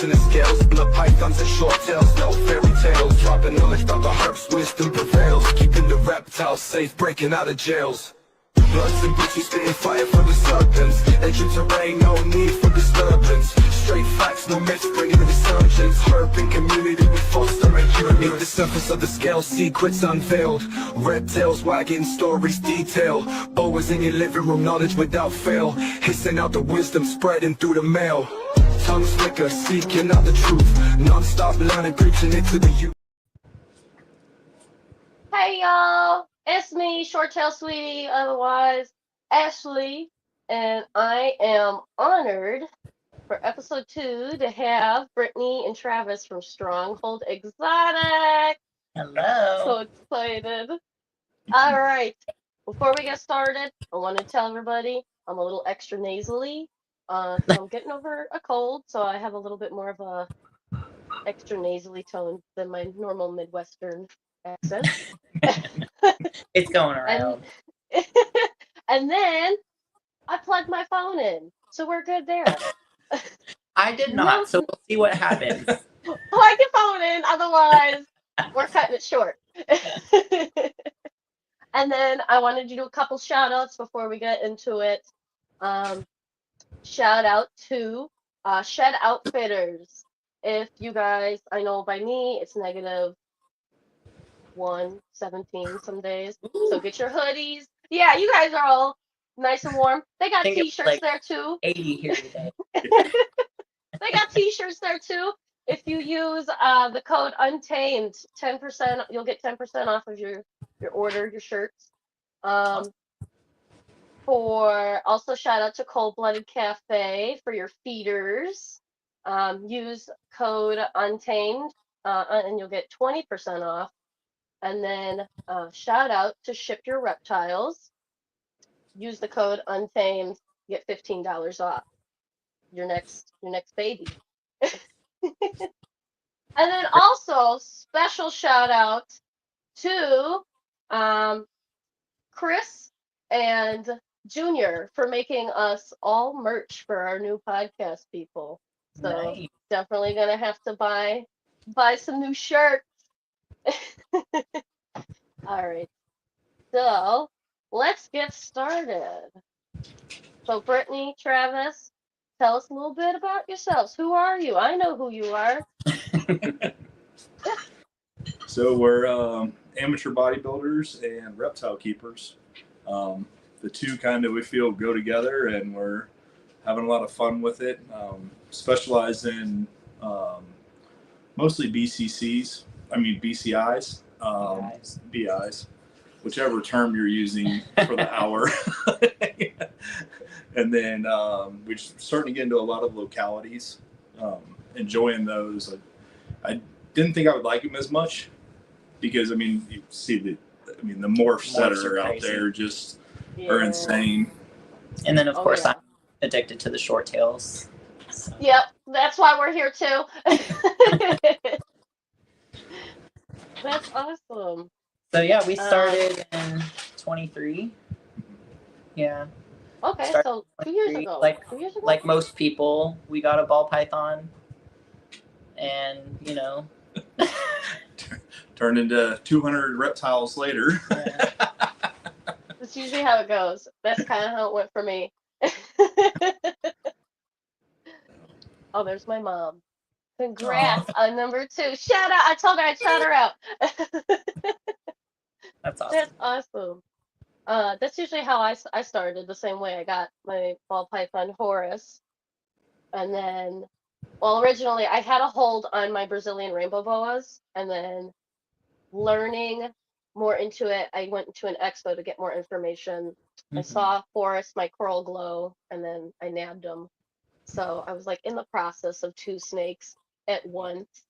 in the scales, blood pythons and short tails, no fairy tales. Dropping knowledge about the herbs, wisdom prevails. Keeping the reptiles safe, breaking out of jails. Bloods and bitches staying fire for the serpents. Entry terrain, no need for disturbance. Straight facts, no myths, bringing the resurgence. Urban community, we foster and curate. Beneath the surface of the scale, secrets unveiled. Red tails wagging, stories detail. Boas in your living room, knowledge without fail. Hissing out the wisdom, spreading through the mail. Tongue slicker, seeking out the truth. Non-stop learning, preaching it to the youth. Hey y'all, it's me, Short Tail Sweetie, otherwise Ashley, and I am honored for episode 2 to have Britni and Travis from Stronghold Exotic. Hello. So excited. All right, before we get started, I want to tell everybody I'm a little extra nasally. So I'm getting over a cold, so I have a little bit more of a extra nasally tone than my normal Midwestern accent. It's going around. And then I plugged my phone in, so we're good there. I did not, so we'll see what happens. Plug your phone in, otherwise we're cutting it short. And then I wanted to do a couple shout outs before we get into it. Shout out to Shed Outfitters. If you guys, I know by me it's negative 117 some days. So get your hoodies. Yeah, you guys are all nice and warm. They got t-shirts like there too. 80 here today. They got t-shirts there too. If you use the code Untamed, 10%, you'll get 10% off of your order, your shirts. For also shout out to Cold Blooded Cafe for your feeders. Use code Untamed and you'll get 20% off. And then shout out to Ship Your Reptiles. Use the code Untamed, get $15 off your next baby. And then also special shout out to Chris and Junior for making us all merch for our new podcast people. So Nice. Definitely gonna have to buy some new shirts. All right, so let's get started. So Britni, Travis, tell us a little bit about yourselves. Who are you? I know who you are. So we're amateur bodybuilders and reptile keepers. The two kind of, we feel, go together, and we're having a lot of fun with it. Specialize in mostly BCIs, BIs, whichever term you're using for the hour. And then we're starting to get into a lot of localities, enjoying those. I didn't think I would like them as much because, you see the morphs that are out there just are insane. And then, of course, I'm addicted to the short tails. So. Yep, that's why we're here too. That's awesome. So yeah, we started in 23. Yeah. Okay, so 2 years ago. Like most people, we got a ball python, and turned into 200 reptiles later. Yeah. That's usually how it goes. That's kind of how it went for me. Oh, there's my mom. Congrats on number 2. Shout out. I told her I'd shout her out. That's awesome. That's awesome. That's usually how I started, the same way. I got my ball python Horus. And then, originally I had a hold on my Brazilian rainbow boas. And then learning more into it, I went into an expo to get more information. Mm-hmm. I saw Horus, my coral glow, and then I nabbed them. So I was like in the process of 2 snakes at once,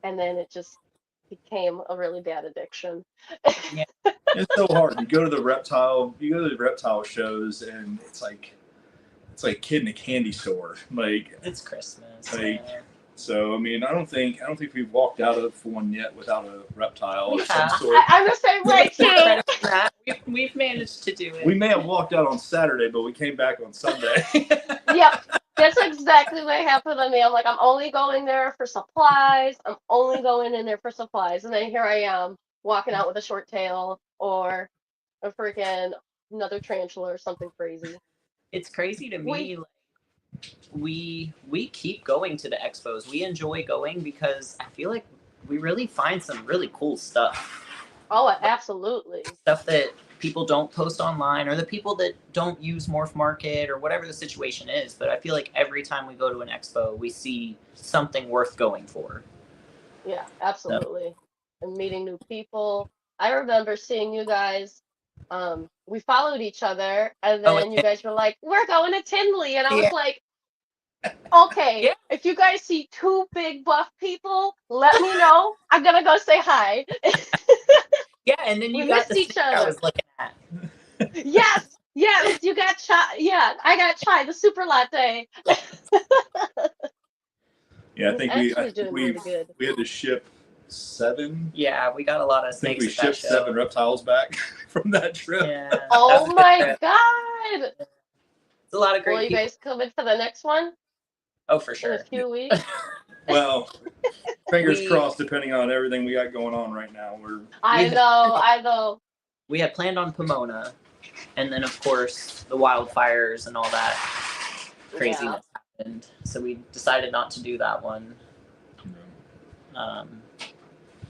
and then it just became a really bad addiction. Yeah. It's so hard. You go to the reptile shows, and it's like a kid in a candy store. Like, it's Christmas. So I don't think we've walked out of one yet without a reptile of some sort. I'm the same way too. We've managed to do it. We may have walked out on Saturday, but we came back on Sunday. Yep. That's exactly what happened to me. I'm like, I'm only going there for supplies. I'm only going in there for supplies. And then here I am walking out with a short tail or a freaking another tarantula or something crazy. It's crazy to We, me. Like, we keep going to the expos. We enjoy going because I feel like we really find some really cool stuff. oh, absolutely. Stuff that people don't post online, or the people that don't use Morph Market, or whatever the situation is. But I feel like every time we go to an expo, we see something worth going for. Yeah, So, absolutely. And meeting new people. I remember seeing you guys. We followed each other, and oh, then you guys were like, "We're going to Tinley," and I was yeah, like, "Okay, yeah, if you guys see two big buff people, let me know. I'm gonna go say hi." yeah. And then We you got missed the each snake I other. was looking at. Yes, yes, you got chai. Yeah, I got chai, the super latte. Yeah, He's I actually think doing really good. we had to ship 7. Yeah, we got a lot of I think snakes we at that shipped show. 7 reptiles back from that trip. Yeah, that was Oh a good my trip. God! It's a lot of Will great you people. guys come in for the next one Oh, for in a sure. few weeks? Well, fingers we crossed. Depending on everything we got going on right now, I know, I know. we had planned on Pomona, and then of course the wildfires and all that Yeah. craziness happened. So we decided not to do that one.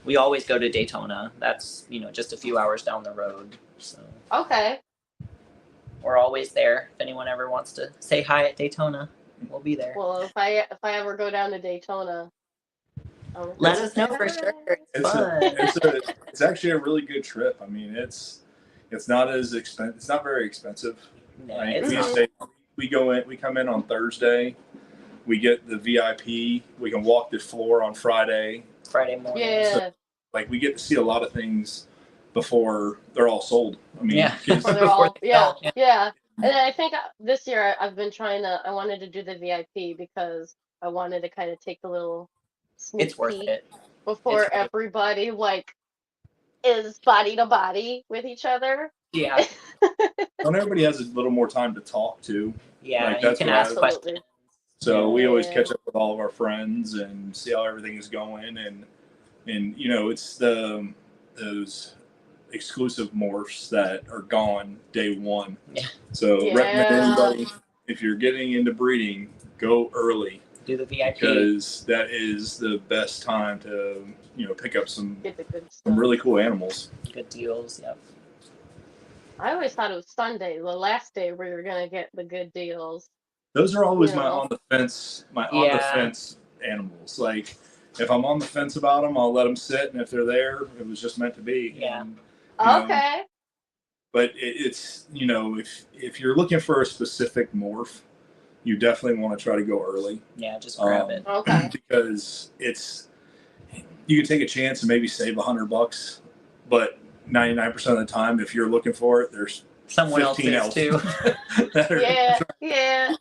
We always go to Daytona. That's just a few hours down the road. So Okay. we're always there. If anyone ever wants to say hi at Daytona, we'll be there. Well, if I ever go down to Daytona, I'll Let come us say know for sure. hi. It's fun. it's actually a really good trip. I mean, it's not as expensive. It's not very expensive. No, Right? it's We not. stay, we come in on Thursday. We get the VIP. We can walk the floor on Friday. Friday morning. Yeah. So, like, we get to see a lot of things before they're all sold. I mean, Yeah. Before they're Before all, they yeah, sell, yeah. yeah. And I think this year I've been I wanted to do the VIP because I wanted to kind of take a little sneak It's worth peek it. before It's really, everybody like is body to body with each other. yeah. when everybody has a little more time to talk to. Yeah, Like, you that's can what ask Absolutely. questions. So we always Yeah. catch up with all of our friends and see how everything is going, and it's those exclusive morphs that are gone day one. Yeah. So Yeah. recommend anybody, if you're getting into breeding, go early, Do the VIP. because that is the best time to pick up some Get the good some stuff. really cool animals. Good deals. Yep. I always thought it was Sunday, the last day where you're gonna get the good deals. Those are always You my know. on the fence Yeah. animals. Like, if I'm on the fence about them, I'll let them sit, and if they're there, it was just meant to be. Yeah. And, you know, Okay. but it's if you're looking for a specific morph, you definitely want to try to go early. Yeah, just grab it. Okay. Because you can take a chance and maybe save $100, but 99% of the time, if you're looking for it, there's Someone else 15 is too. that are Yeah. Yeah.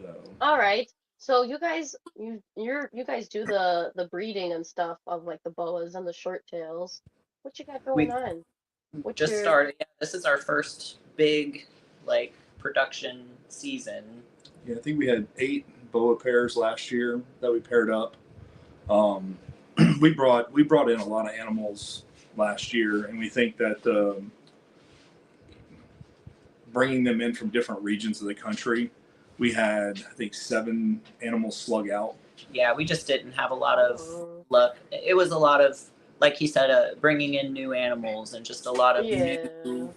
so. All right. So you guys, you guys do the breeding and stuff of like the boas and the short tails. What you got going We on? What's just your started. Yeah, this is our first big production season. Yeah, I think we had 8 boa pairs last year that we paired up. We brought in a lot of animals last year, and we think that bringing them in from different regions of the country, we had, I think, 7 animals slug out. Yeah, we just didn't have a lot of luck. It was a lot of, like he said, bringing in new animals and just a lot of new.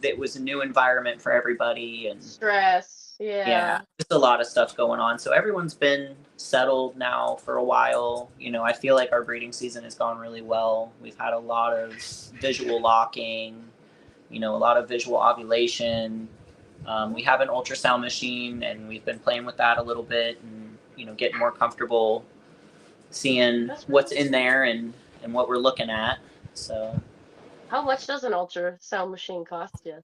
It was a new environment for everybody, and stress? Yeah. just a lot of stuff going on. So everyone's been settled now for a while. I feel like our breeding season has gone really well. We've had a lot of visual locking, a lot of visual ovulation. We have an ultrasound machine, and we've been playing with that a little bit, and getting more comfortable seeing what's in there and what we're looking at. So How much does an ultrasound machine cost you?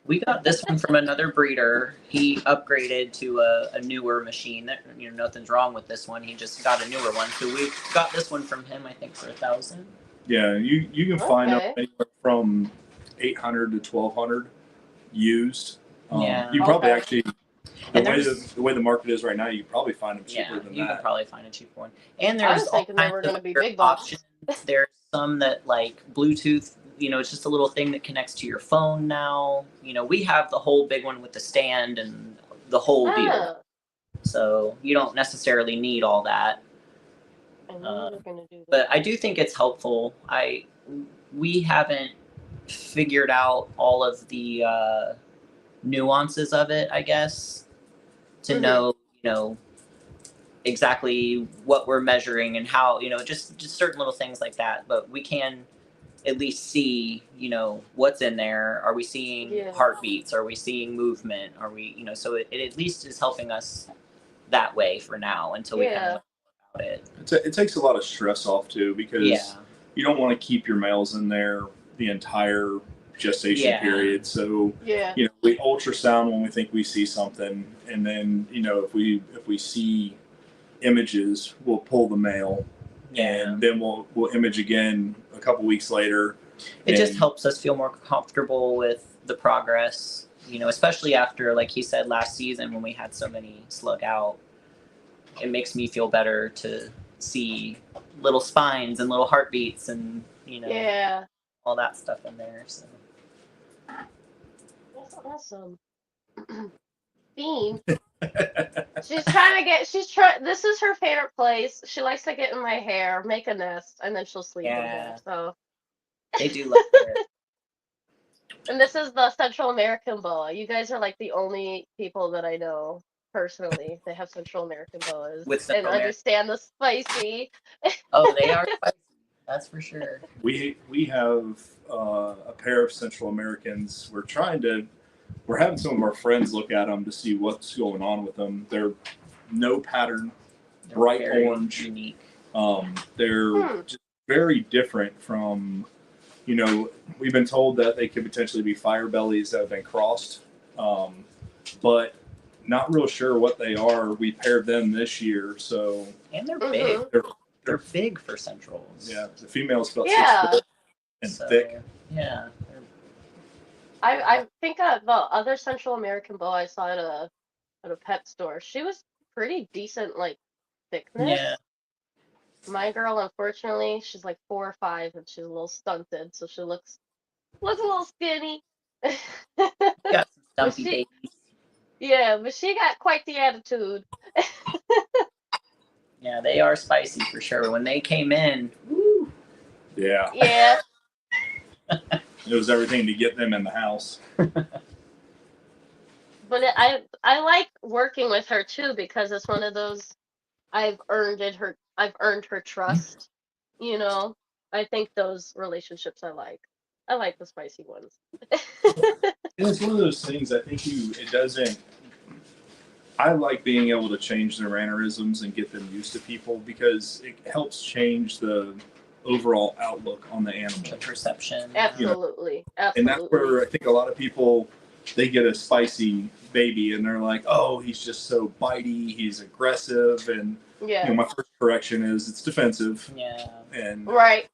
we got this one from another breeder. He upgraded to a newer machine. Nothing's wrong with this one. He just got a newer one. So we got this one from him, I think, for $1,000. Yeah, you can find them Okay. anywhere from $800 to $1,200 used. You probably Okay. actually And the way the market is right now, you probably find them cheaper than you can that. probably find a cheaper one. And I there's was all thinking they kinds were of going to be other big box. options. There's some that like Bluetooth, it's just a little thing that connects to your phone now. We have the whole big one with the stand and the whole deal. Ah, So you don't necessarily need all that. I knew they were going to do that. But I do think it's helpful. We haven't figured out all of the nuances of it, I guess, to know, exactly what we're measuring and how, just certain little things like that. But we can at least see, what's in there. Are we seeing heartbeats? Are we seeing movement? Are we, so it at least is helping us that way for now until we kind of learn about it. It takes a lot of stress off too, because you don't want to keep your males in there the entire gestation period. So we ultrasound when we think we see something, and then if we see images, we'll pull the male, and then we'll image again a couple weeks later. It just helps us feel more comfortable with the progress, especially after, like he said, last season when we had so many slug out. It makes me feel better to see little spines and little heartbeats and all that stuff in there. So That's awesome. Bean. She's trying to get. This is her favorite place. She likes to get in my hair, make a nest, and then she'll sleep in there. So they do love hair. And this is the Central American boa. You guys are like the only people that I know personally. They have Central American boas and understand the spicy. Oh, they are spicy. That's for sure. We have a pair of Central Americans. We're having some of our friends look at them to see what's going on with them. They're no pattern, bright orange. Unique. They're just very different from, we've been told that they could potentially be fire bellies that have been crossed, but not real sure what they are. We paired them this year, so. And they're big. They're big for Centrals. Yeah, the female's about 6 foot and thick. Yeah. I think the other Central American boa I saw at a pet store, she was pretty decent, like thickness. Yeah. My girl, unfortunately, she's like 4 or 5, and she's a little stunted, so she looks a little skinny. Got some stumpy babies. Yeah, but she got quite the attitude. Yeah, they are spicy for sure. When they came in, woo. Yeah. Yeah. It was everything to get them in the house. But I like working with her too, because it's one of those I've earned her trust. I think those relationships I like. I like the spicy ones. And it's one of those things, I think it doesn't. I like being able to change their mannerisms and get them used to people, because it helps change the overall outlook on the animal. The perception. Absolutely. And that's where I think a lot of people, they get a spicy baby and they're like, oh, he's just so bitey, he's aggressive, and my first correction is it's defensive. Yeah. And right.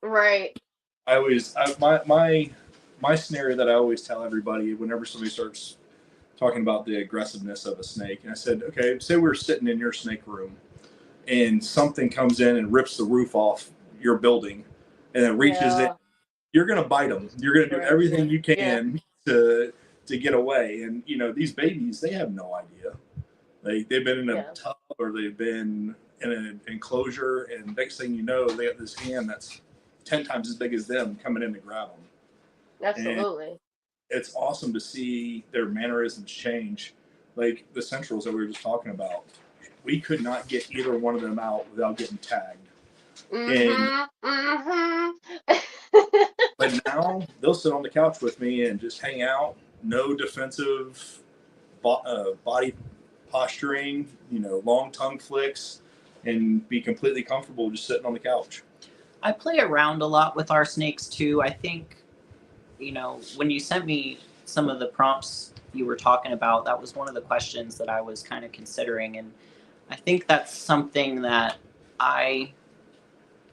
My scenario that I always tell everybody whenever somebody starts talking about the aggressiveness of a snake, and I said, okay, say we're sitting in your snake room and something comes in and rips the roof off your building and then reaches in, you're going to bite them. You're going to do everything you can to get away. And, these babies, they have no idea. They've been in a tub or they've been in an enclosure, and next thing you know, they have this hand that's 10 times as big as them coming in to grab them. Absolutely. And it's awesome to see their mannerisms change. Like the Centrals that we were just talking about, we could not get either one of them out without getting tagged. But now they'll sit on the couch with me and just hang out. No defensive body posturing, long tongue flicks, and be completely comfortable just sitting on the couch. I play around a lot with our snakes too. I think, when you sent me some of the prompts you were talking about, that was one of the questions that I was kind of considering. And I think that's something that I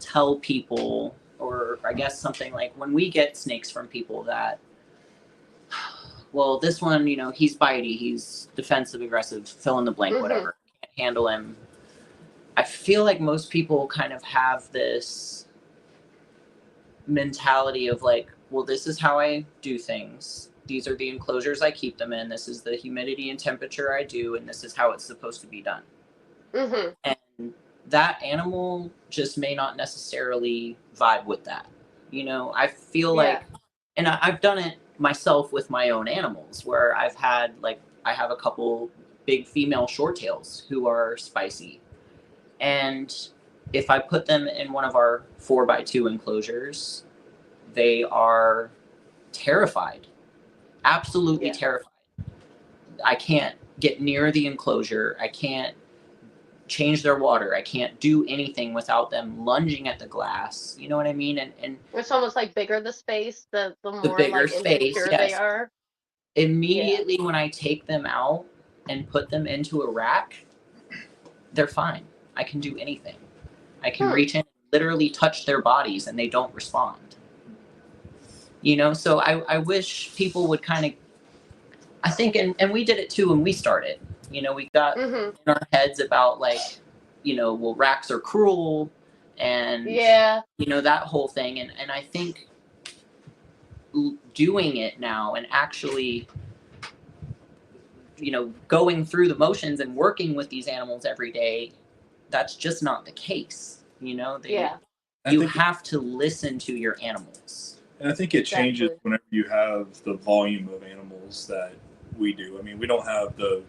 tell people, or I guess something like when we get snakes from people that well, this one, you know, he's bitey, he's defensive, aggressive, fill in the blank, Mhm. whatever. Can't handle him. I feel like most people kind of have this mentality of like, well, this is how I do things. These are the enclosures I keep them in. This is the humidity and temperature I do, and this is how it's supposed to be done. Mhm. And that animal just may not necessarily vibe with that. You know, I feel Yeah. like, and I've done it myself with my own animals where I've had, like, I have a couple big female short tails who are spicy. And if I put them in one of our 4x2 enclosures, they are terrified, absolutely Yeah. terrified. I can't get near the enclosure. I can't change their water. I can't do anything without them lunging at the glass. You know what I mean? And It's almost like bigger the space, the the more bigger like space, insecure they yes. are. Immediately when I take them out and put them into a rack, they're fine. I can do anything. I can reach in and literally touch their bodies and they don't respond. You know, so I wish people would kind of, I think, and we did it too when we started. You know, we got Mhm. in our heads about like, you know, well, racks are cruel and, Yeah. you know, that whole thing. And I think doing it now and actually, you know, going through the motions and working with these animals every day, that's just not the case. You know, Yeah. you have to listen to your animals. And I think it changes Exactly. whenever you have the volume of animals that we do. I mean, we don't have the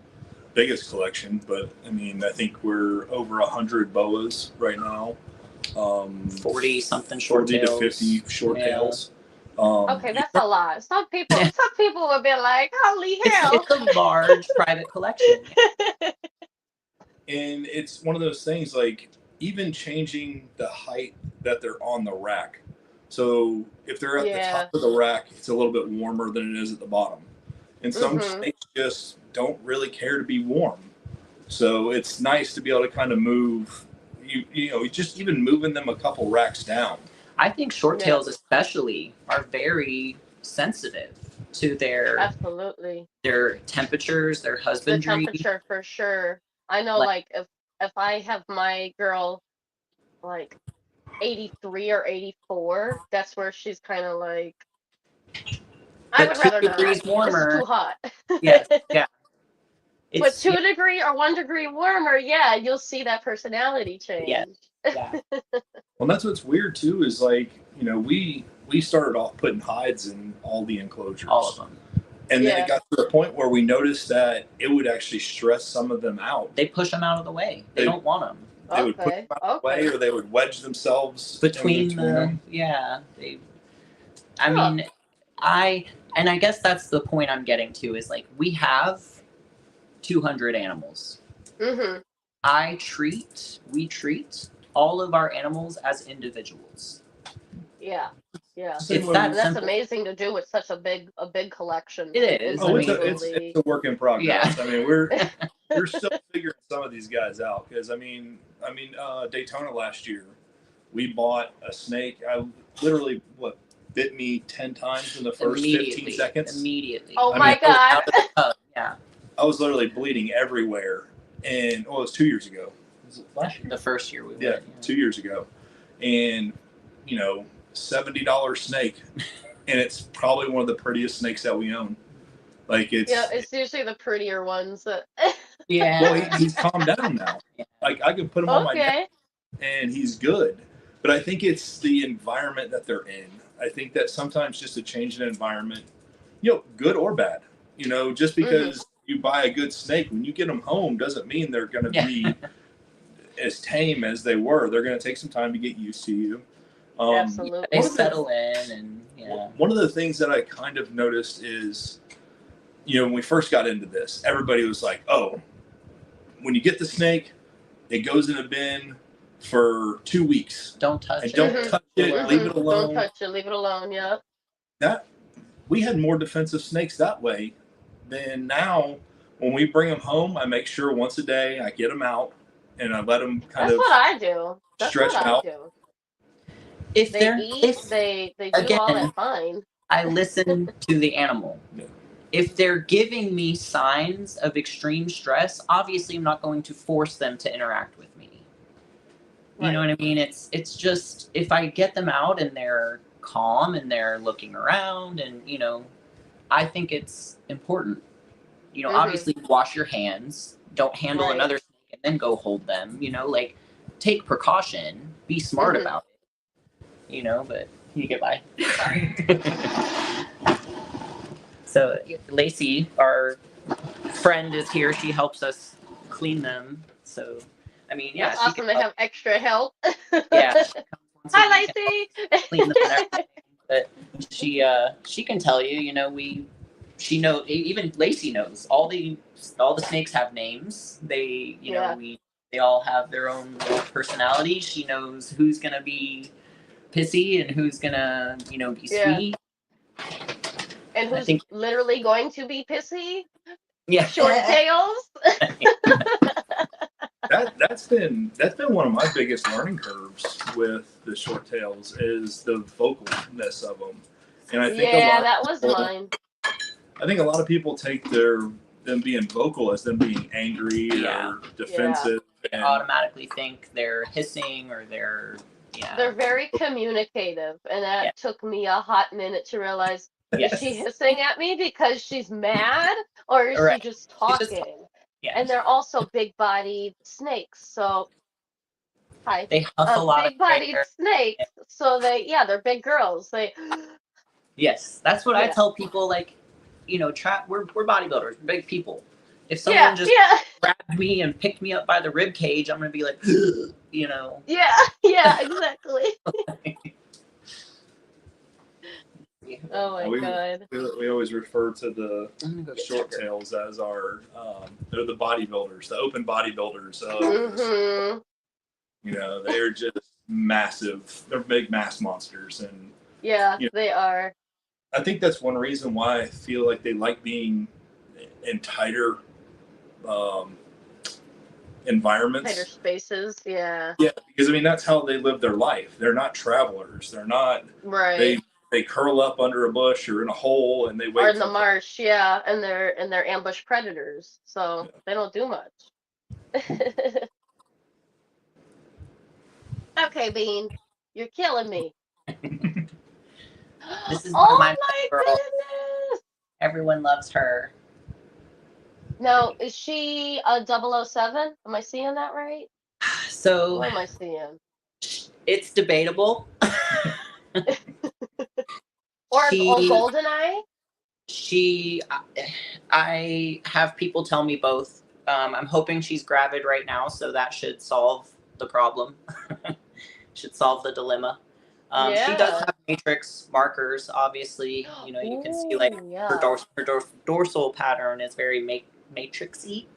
biggest collection, but I mean, I think we're over 100 boas right now. 40 something short 40 tails. to 50 short Yeah. tails. Okay, that's a lot. Some people would be like, "Holy hell!" It's a large private collection. And it's one of those things like even changing the height that they're on the rack. So if they're at the Yeah. top of the rack, it's a little bit warmer than it is at the bottom. And some Mhm. snakes just don't really care to be warm. So it's nice to be able to kind of move, you know, just even moving them a couple racks down. I think short Yeah. tails especially are very sensitive to Absolutely. their temperatures, their The husbandry. temperature for sure. I know, Like, like if I have my girl like 83 or 84, that's where she's kind of like, I but would 2 rather not. degrees This is warmer. too hot. Yes, yeah. But It's 2 degree or 1 degree warmer, yeah, you'll see that personality yeah, change. yeah. Well, that's what's weird too is like, you know, we started off putting hides in all the enclosures. All of them. And then Yeah. it got to the point where we noticed that it would actually stress some of them out. They push them out of the way. They don't want them. They would push Okay. them out of the way, or they would wedge themselves Between the them. yeah. I Huh. mean, and I guess that's the point I'm getting to is like we have 200 animals. Mhm. We treat all of our animals as individuals. Yeah. Yeah. Same It's way that And that's simple. amazing to do with such a big collection. It is. Oh, I it's mean, it's a work in progress. Yeah. I mean, we're still figuring some of these guys out because I mean, Daytona last year, we bought a snake. I literally bit me 10 times in the first 15 seconds. Immediately. Oh I my mean, God. Out of the tub. Yeah. I was literally bleeding everywhere, and it was 2 years ago. Was it last year? The first year we went. Yeah, 2 years ago, and you know, $70 snake, and it's probably one of the prettiest snakes that we own. Like it's usually the prettier ones that. Yeah. Well, he's calmed down now. Yeah. Like I can put him on my neck, Okay. and he's good. But I think it's the environment that they're in. I think that sometimes just a change in environment, you know, good or bad. You know, just because you buy a good snake, when you get them home, doesn't mean they're going to be as tame as they were. They're going to take some time to get used to you. Absolutely. They settle in, and One of the things that I kind of noticed is, you know, when we first got into this, everybody was like, "Oh, when you get the snake, it goes in a bin for 2 weeks. Don't touch And it. don't touch it. Leave it alone." Don't touch it. Leave it alone. Yeah. That we had more defensive snakes that way than now. When we bring them home, I make sure once a day I get them out and I let them kind That's of what I do. That's stretch what I out. do. If They they're eat. They do all again, that fine. I listen to the animal. Yeah. if they're giving me signs of extreme stress, obviously I'm not going to force them to interact with me. You know what I mean? It's just, if I get them out and they're calm and they're looking around, and I think it's important. Obviously wash your hands. Don't handle Right. another snake and then go hold them. Like, take precaution. Be smart about it. But you get by. Sorry. So Lacey, our friend, is here. She helps us clean them. So, I mean, yeah, That's she awesome can to have extra help. Yeah, she comes once a Hi, week and Lacey. clean them and everything. But she can tell you, she knows, even Lacey knows all the snakes have names. They Yeah. they all have their own little personality. She knows who's gonna be pissy and who's gonna be Yeah. sweet. And I who's think literally going to be pissy? yeah. Short tails. That's been one of my biggest learning curves with the short tails, is the vocalness of them. And I think that was mine. I think a lot of people take them being vocal as them being angry Yeah. or defensive. They automatically think they're hissing or they're They're very communicative, and that took me a hot minute to realize, is she hissing at me because she's mad, or is she just talking? And they're also big-bodied snakes, so they huff a lot of big-bodied air. snakes, so they're big girls. Yes, that's what I tell people. Like, we're bodybuilders, we're big people. If someone just grabbed me and picked me up by the rib cage, I'm gonna be like, Yeah, exactly. Oh my god. We always refer to the short tails as our they're the bodybuilders, the open bodybuilders of they're just massive. They're big mass monsters, and they are. I think that's one reason why I feel like they like being in tighter environments, tighter spaces. Yeah, because I mean that's how they live their life. They're not travelers. They're not they curl up under a bush or in a hole and they wait. Or in the marsh, and they're ambush predators, so they don't do much. Okay, Bean, you're killing me. This is oh my girl. goodness! Everyone loves her. Now, is she a 007? Am I seeing that right? So what am I seeing? It's debatable. or GoldenEye? I have people tell me both. I'm hoping she's gravid right now, so that should solve the problem. Should solve the dilemma. She does have matrix markers, obviously. You can see like her dorsal pattern is very matrixy.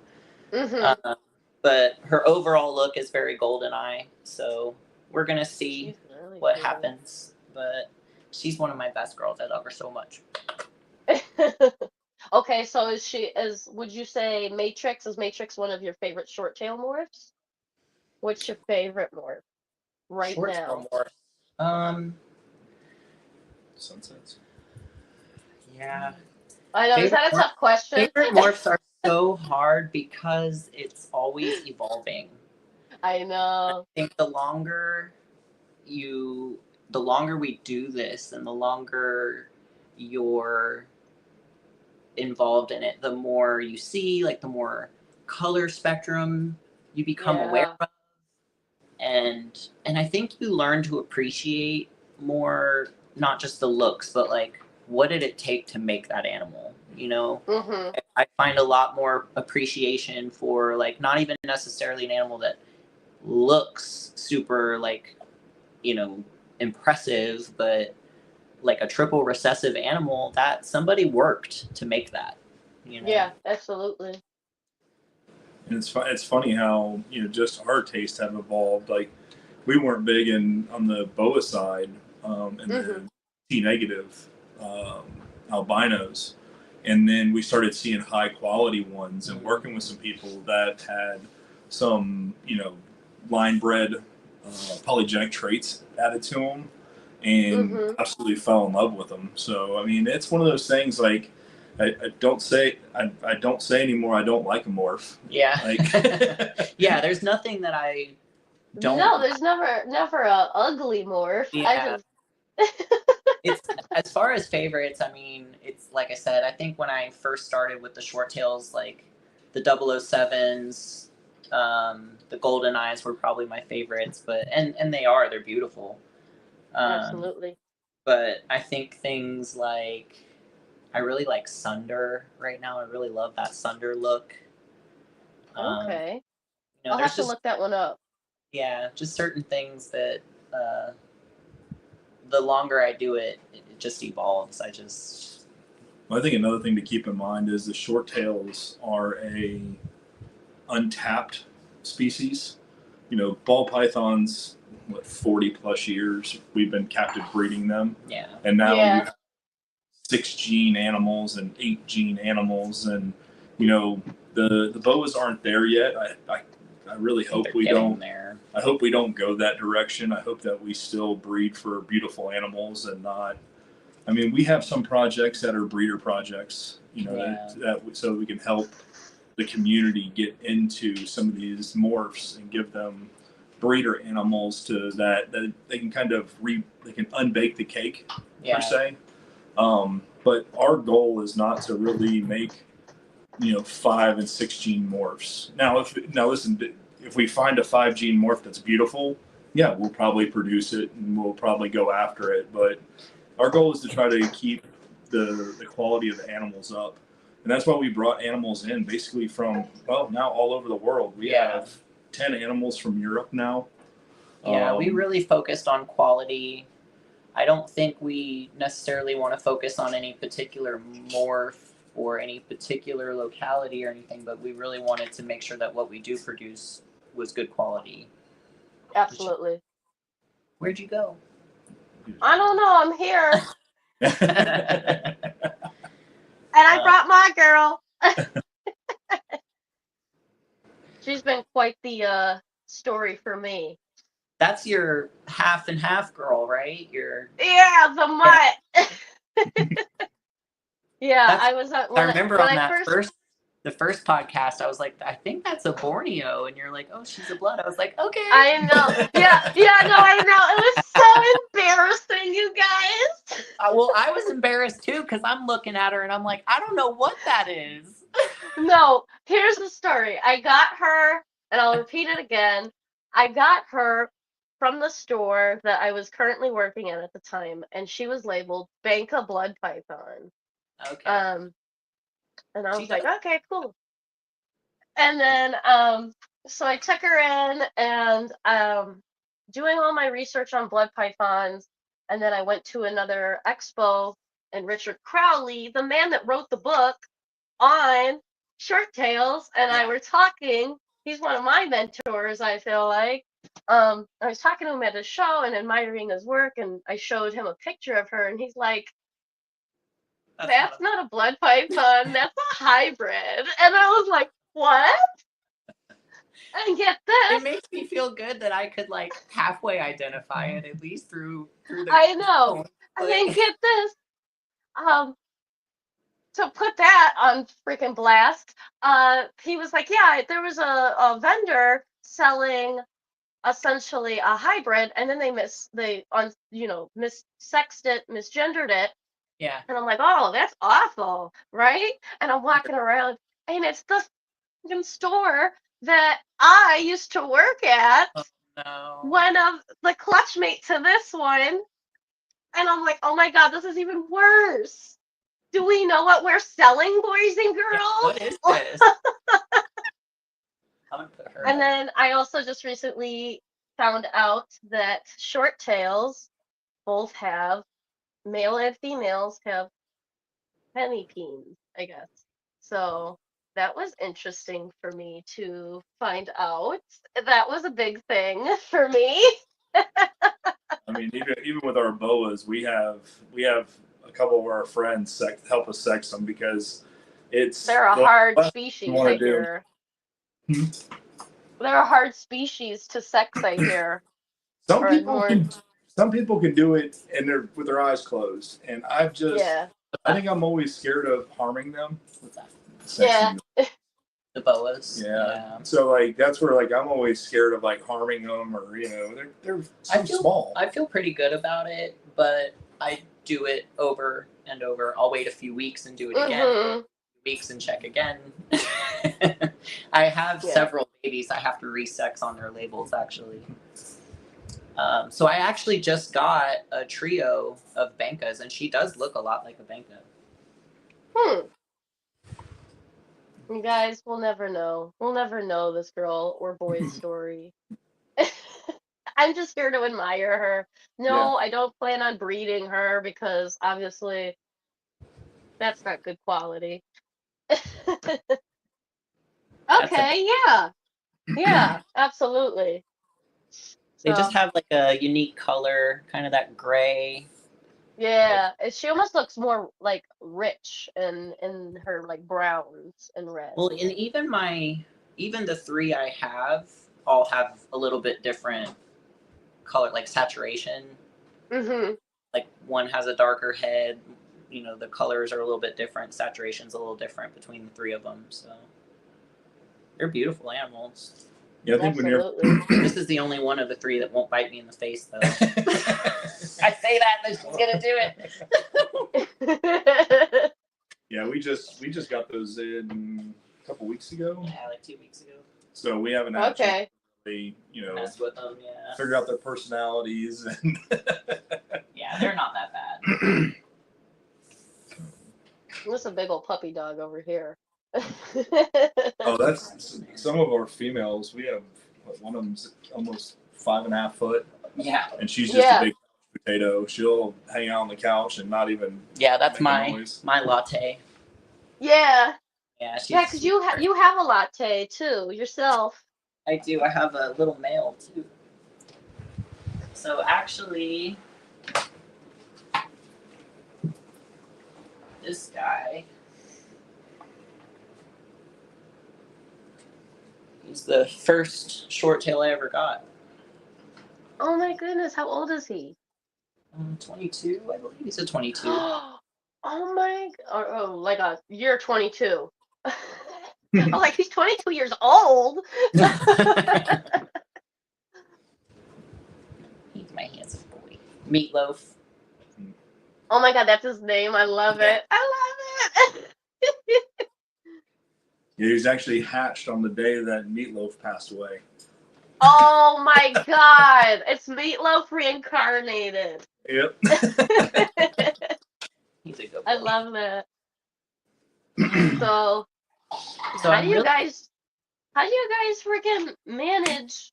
But her overall look is very GoldenEye, so we're gonna see what happens. But she's one of my best girls. I love her so much. Okay, so would you say Matrix? Is Matrix one of your favorite short tail morphs? What's your favorite morph right short now? Morph. Sunsets. Yeah. I know, is that a tough question? Favorite morphs are so hard because it's always evolving. I know. I think the longer we do this and the longer you're involved in it, the more you see, like the more color spectrum you become aware of. And I think you learn to appreciate more, not just the looks, but like, what did it take to make that animal? I find a lot more appreciation for like not even necessarily an animal that looks super like impressive, but like a triple recessive animal that somebody worked to make that. Yeah, absolutely. And it's funny how just our tastes have evolved. Like we weren't big on the Boa side and the T negative albinos, and then we started seeing high quality ones and working with some people that had some line bred polygenic traits added to them, and absolutely fell in love with them. So I mean, it's one of those things like I don't say anymore. I don't like a morph. Yeah. Like, Yeah, there's nothing that I don't No, like. there's never a ugly morph. I Yeah. just It's as far as favorites, I mean, it's like I said, I think when I first started with the short tails, like the 007s, the golden eyes were probably my favorites, but and they're beautiful. Um, absolutely. but I think things like I really like Sunder right now. I really love that Sunder look. Um, Okay. I'll there's have to just look that one up. just certain things that uh, the longer I do it, it just evolves. I think another thing to keep in mind is the short tails are a untapped species. Ball pythons, 40 plus years we've been captive breeding them, Yeah. and now you Yeah. have 6 gene animals and 8 gene animals, and the boas aren't there yet. I really hope we don't. There. I hope we don't go that direction. I hope that we still breed for beautiful animals and not. I mean, we have some projects that are breeder projects, so we can help the community get into some of these morphs and give them breeder animals to that they can kind of they can unbake the cake per se. But our goal is not to really make 5 and 6 gene morphs. Now listen, if we find a 5 gene morph that's beautiful, yeah, we'll probably produce it and we'll probably go after it. But our goal is to try to keep the quality of the animals up. And that's why we brought animals in basically from, now all over the world. We have 10 animals from Europe now. Yeah, we really focused on quality. I don't think we necessarily want to focus on any particular morph or any particular locality or anything, but we really wanted to make sure that what we do produce was good quality. Absolutely. Where'd you go? I don't know. I'm here. And And I brought my girl. She's been quite the story for me. That's your half and half girl, right? Yeah, the mutt. Yeah, I was I remember on that the first podcast, I was like, I think that's a Borneo, and you're like, oh, she's a blood. I was like, okay. I know. Yeah, no, I know. It was so embarrassing, you guys. Well, I was embarrassed too because I'm looking at her and I'm like, I don't know what that is. No, here's the story. I got her, and I'll repeat it again. I got her from the store that I was currently working at the time, and she was labeled Banca Blood Python. Okay. And I was like, okay, cool. And then, so I took her in and doing all my research on blood pythons, and then I went to another expo, and Richard Crowley, the man that wrote the book on short tails, and I were talking. He's one of my mentors, I feel like. I was talking to him at a show and admiring his work, and I showed him a picture of her, and he's like, that's not a blood python, that's a hybrid. And I was like, what? And get this. It makes me feel good that I could like halfway identify it at least through the. I know. And then get this. To put that on freaking blast, he was like, yeah, there was a vendor selling essentially a hybrid, and then they missexed it, misgendered it. Yeah. And I'm like, oh, that's awful, right? And I'm walking around, and it's the store that I used to work at. Oh, no. One of the clutch mate to this one. And I'm like, oh my God, this is even worse. Do we know what we're selling, boys and girls? Yeah, what is this? I'm gonna put her. And then I also just recently found out that short tails both have, male and females have hemipenes, I guess. So that was interesting for me to find out. That was a big thing for me. I mean, even with our boas, we have a couple of our friends help us sex them because they're a hard species, I hear. Hmm? They're a hard species to sex, I hear. Some people can do it and they're with their eyes closed, and I've just I think I'm always scared of harming them. What's that? Yeah. The boas. Yeah. So like that's where like I'm always scared of like harming them, or they're so small. I feel pretty good about it, but I do it over and over. I'll wait a few weeks and do it again. Mm-hmm. Weeks and check again. I have several babies I have to resex on their labels actually. So I actually just got a trio of Bankas, and she does look a lot like a Banka. You guys, we'll never know. We'll never know this girl or boy's story. I'm just here to admire her. No, I don't plan on breeding her because obviously that's not good quality. Okay, yeah, absolutely. They just have like a unique color, kind of that gray. Yeah, she almost looks more like rich in her like browns and reds. Well, and even the three I have all have a little bit different color, like saturation. Mm-hmm. Like one has a darker head. The colors are a little bit different. Saturation's a little different between the three of them. So they're beautiful animals. Yeah, I think This is the only one of the three that won't bite me in the face, though. I say that, and she's gonna do it. Yeah, we just got those in a couple weeks ago. Yeah, like 2 weeks ago. So we haven't actually messed with them. Yeah. Figured out their personalities and. Yeah, they're not that bad. There's a big old puppy dog over here. Oh, that's some of our females. We have one of them's almost 5.5 foot. Yeah. And she's just a big potato. She'll hang out on the couch and not even. Yeah, that's my latte. Yeah. Yeah. Because you have a latte too yourself. I do. I have a little male too. So actually, this guy. He's the first short tail I ever got. Oh my goodness, how old is he? 22, I believe. He's a 22. Oh my, like a year 22. Like he's 22 years old. He's my handsome boy. Meatloaf. Oh my God, that's his name. I love it. I love it. Yeah, he was actually hatched on the day that Meatloaf passed away. Oh my God, it's Meatloaf reincarnated. Yep. He's a good boy. I love that. So how do you guys freaking manage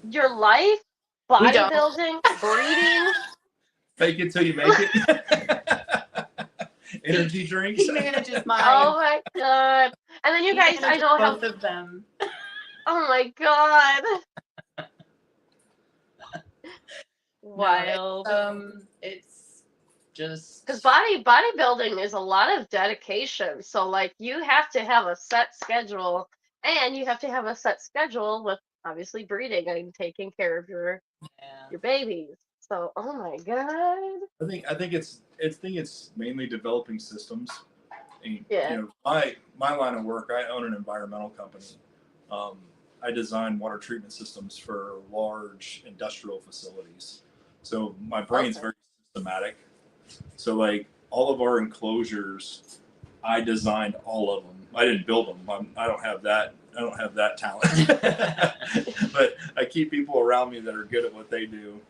your life, bodybuilding, breeding? Fake it till you make it. Energy drinks. He manages mine. Oh my God! And then you guys, I know both of them. Oh my God! Wild. No, it's just because bodybuilding is a lot of dedication. So like you have to have a set schedule, and you have to have a set schedule with obviously breeding and taking care of your babies. So oh my God. I think it's mainly developing systems. And, yeah. My line of work, I own an environmental company. I design water treatment systems for large industrial facilities. So my brain's very systematic. So like all of our enclosures, I designed all of them. I didn't build them. I don't have that talent. But I keep people around me that are good at what they do.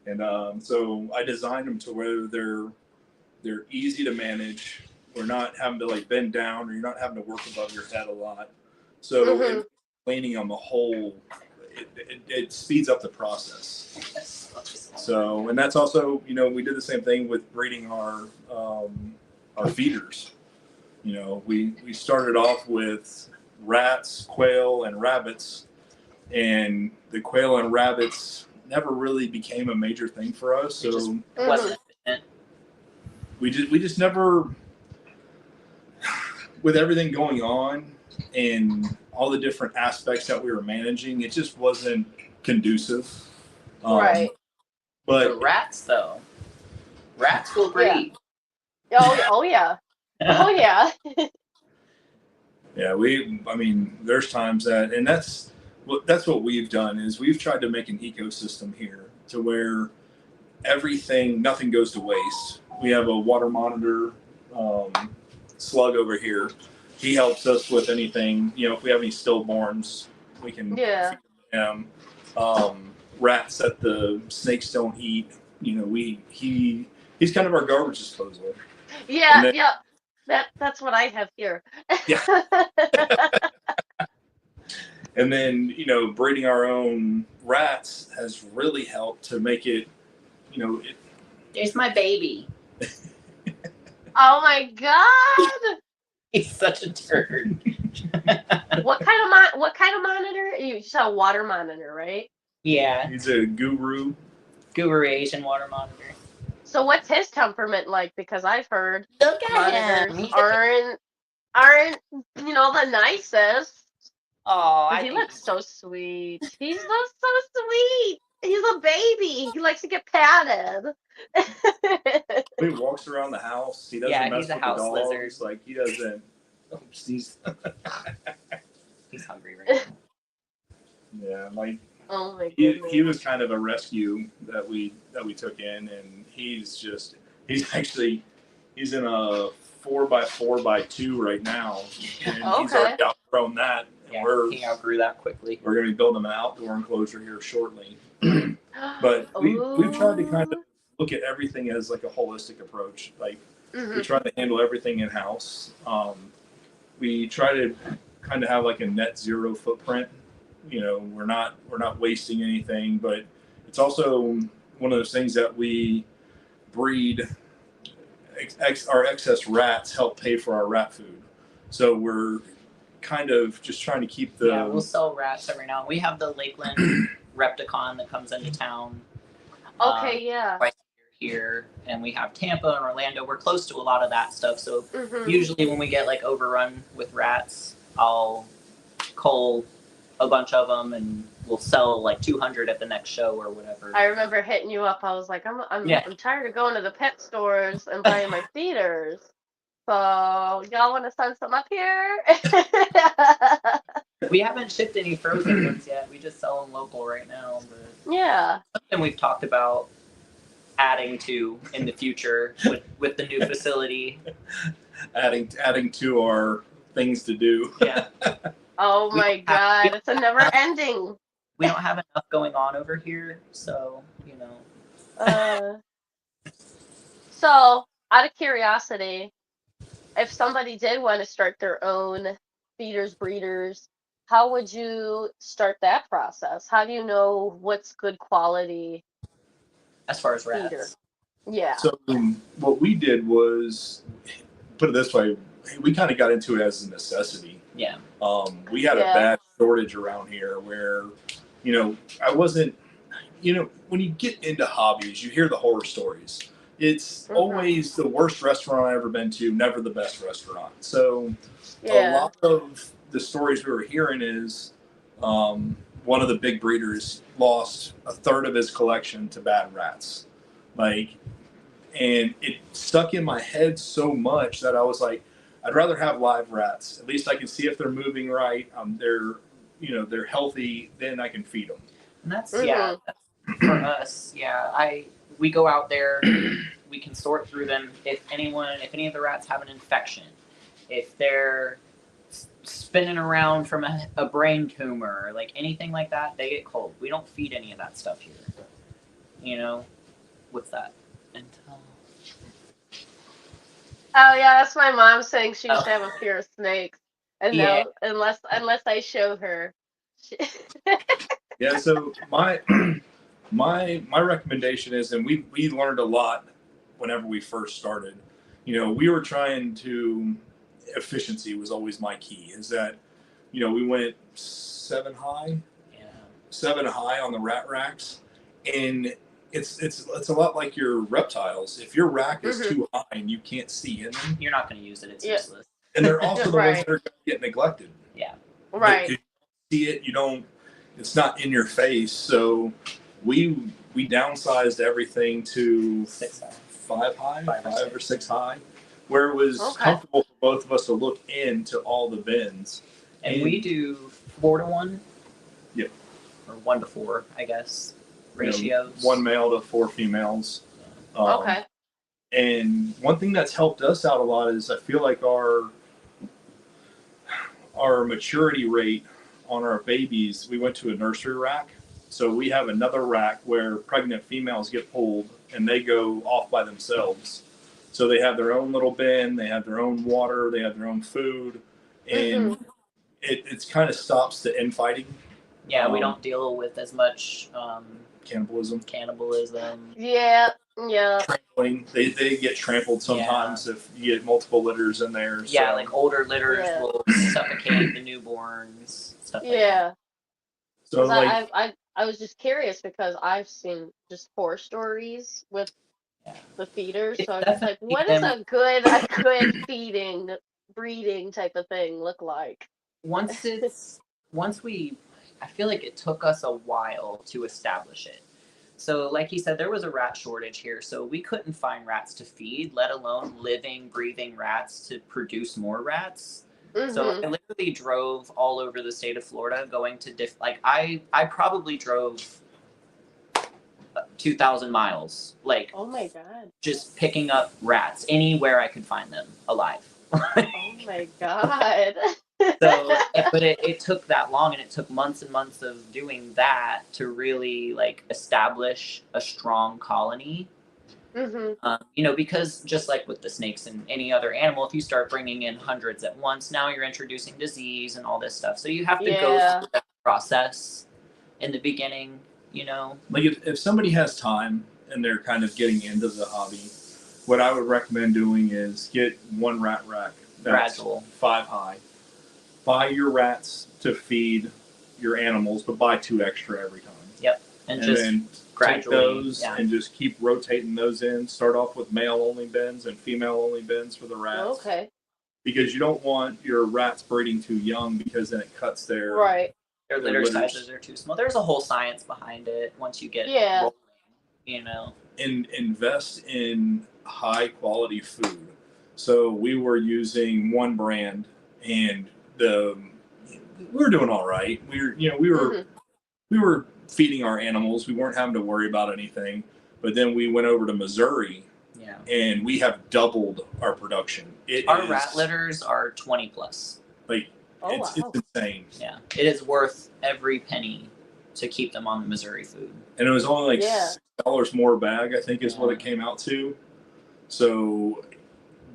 And so I designed them to where they're easy to manage. We're not having to like bend down, or you're not having to work above your head a lot. So cleaning on the whole, it speeds up the process. So, and that's also, we did the same thing with breeding our feeders. We started off with rats, quail, and rabbits, and the quail and rabbits never really became a major thing for us. So we just never, with everything going on and all the different aspects that we were managing, it just wasn't conducive. Right. But rats will breed. Oh yeah. Oh yeah. Yeah, I mean, there's times that, and that's what we've done is we've tried to make an ecosystem here to where nothing goes to waste. We have a water monitor, slug over here. He helps us with anything. If we have any stillborns, we can Yeah. feed them. Rats that the snakes don't eat. He's kind of our garbage disposal. And Yeah, then, yeah. That's what I have here. yeah, and then breeding our own rats has really helped to make it. It, There's my baby. Oh my god! He's such a turd. What kind of monitor? You saw a water monitor, right? Yeah, he's a guru. Guru Asian water monitor. So what's his temperament like? Because I've heard Look at monitors him. aren't the nicest. Oh, But I he think looks so sweet. He looks so sweet. He's a baby. He likes to get patted. He walks around the house. He doesn't mess he's a with house the dogs. lizard. Like he doesn't. He's He's hungry right now. yeah, like Oh my goodness. he was kind of a rescue that we took in, and he's in a 4x4x2 right now, and he's already outgrown that. Yeah, he outgrew that quickly. We're going to be building an outdoor enclosure here shortly. But we've tried to kind of look at everything as like a holistic approach. Like we try to handle everything in house. We try to kind of have like a net zero footprint. We're not wasting anything, but it's also one of those things that we breed. Our excess rats help pay for our rat food, so we're kind of just trying to keep the. Yeah, we'll sell rats every now. We have the Lakeland Repticon that comes into town. Okay, yeah. Twice a year here, and we have Tampa and Orlando. We're close to a lot of that stuff, so usually when we get like overrun with rats, I'll cull a bunch of them and we'll sell like 200 at the next show or whatever. I remember hitting you up. I was like, I'm tired of going to the pet stores and buying my feeders. So y'all want to send some up here? We haven't shipped any frozen ones yet. We just sell them local right now. But yeah. Something we've talked about adding to in the future with the new facility. adding to our things to do. Yeah. Oh my god, it's a never ending. We don't have enough going on over here, so So, out of curiosity, if somebody did want to start their own feeders, breeders, how would you start that process? How do you know what's good quality as far as rats? feeder? Yeah. So what we did was, put it this way, we kind of got into it as a necessity. Yeah. We had a bad shortage around here where, I wasn't, when you get into hobbies, you hear the horror stories. It's always the worst restaurant I've ever been to, never the best restaurant. So a lot of the stories we were hearing is one of the big breeders lost a third of his collection to bad rats. And it stuck in my head so much that I was like, I'd rather have live rats. At least I can see if they're moving right. They're healthy. Then I can feed them. And that's for us. Yeah, we go out there. We can sort through them. If any of the rats have an infection, if they're spinning around from a brain tumor, like anything like that, they get cold. We don't feed any of that stuff here. What's that? Oh yeah, that's my mom saying she used to have a fear of snakes, and now unless I show her. Yeah. So my recommendation is, and we learned a lot whenever we first started. We were trying to. Efficiency was always my key. Is that we went 7 high on the rat racks, and it's a lot like your reptiles. If your rack is too high and you can't see in them, you're not going to use it. It's useless. And they're also the ones that are going to get neglected. Yeah. Right. You see it, you don't. It's not in your face. So we downsized everything to 6 high. 5 high, 5 or 6 high. where it was Okay. comfortable for both of us to look into all the bins. And we do 4-to-1. Yep. Or 1-to-4, I guess. Ratios. You know, 1 male to 4 females. Okay. And one thing that's helped us out a lot is I feel like our maturity rate on our babies, we went to a nursery rack. So we have another rack where pregnant females get pulled and they go off by themselves. So they have their own little bin, they have their own water, they have their own food, and it's kind of stops the infighting. Yeah, we don't deal with as much Cannibalism. Yeah. Yeah. Trampling. They get trampled sometimes if you get multiple litters in there. Yeah, so. like older litters will suffocate the newborns, stuff like that. Yeah. So like, I was just curious because I've seen just horror stories with the feeders, so I'm just like, what does a good feeding, breeding type of thing look like? I feel like it took us a while to establish it. So like he said, there was a rat shortage here, so we couldn't find rats to feed, let alone living, breathing rats to produce more rats. So I literally drove all over the state of Florida, going to I probably drove 2,000 miles, like, oh my god, just picking up rats anywhere I could find them alive. oh my god. So, but it took that long, and it took months and months of doing that to really like establish a strong colony. You know, because just like with the snakes and any other animal, if you start bringing in hundreds at once, now you're introducing disease and all this stuff. So you have to go through that process in the beginning, you know. Like if somebody has time and they're kind of getting into the hobby, what I would recommend doing is get one rat rack that's Gradual. 5 high. Buy your rats to feed your animals, but buy 2 extra every time. Yep, and just then gradually, take those and just keep rotating those in. Start off with male-only bins and female-only bins for the rats. Okay. Because you don't want your rats breeding too young, because then it cuts their their litter sizes are too small. There's a whole science behind it. Once you get rolling, you know. And invest in high-quality food. So we were using one brand, and we were doing all right. We were feeding our animals. We weren't having to worry about anything. But then we went over to Missouri, and we have doubled our production. Our rat litters are 20 plus. Like, it's insane. Yeah, it is worth every penny to keep them on the Missouri food. And it was only like $6 more a bag, I think, is what it came out to. So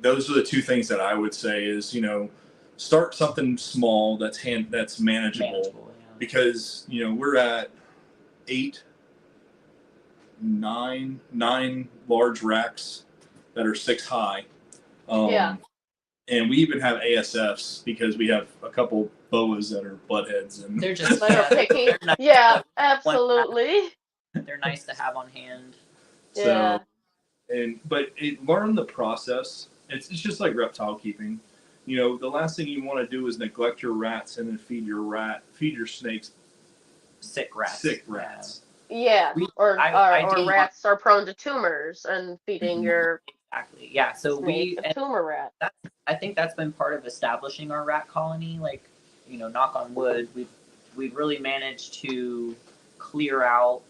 those are the 2 things that I would say is, you know, start something small that's manageable. Because, you know, we're at 9 large racks that are 6 high. And we even have ASFs because we have a couple boas that are buttheads, and they're just picky. Nice Absolutely. They're nice to have on hand. So, but learn the process. It's just like reptile keeping. You know, the last thing you want to do is neglect your rats and then feed your snakes sick rats. Yeah, or rats are prone to tumors, and feeding your So snake a tumor rat. I think that's been part of establishing our rat colony. Like, you know, knock on wood, we've really managed to clear out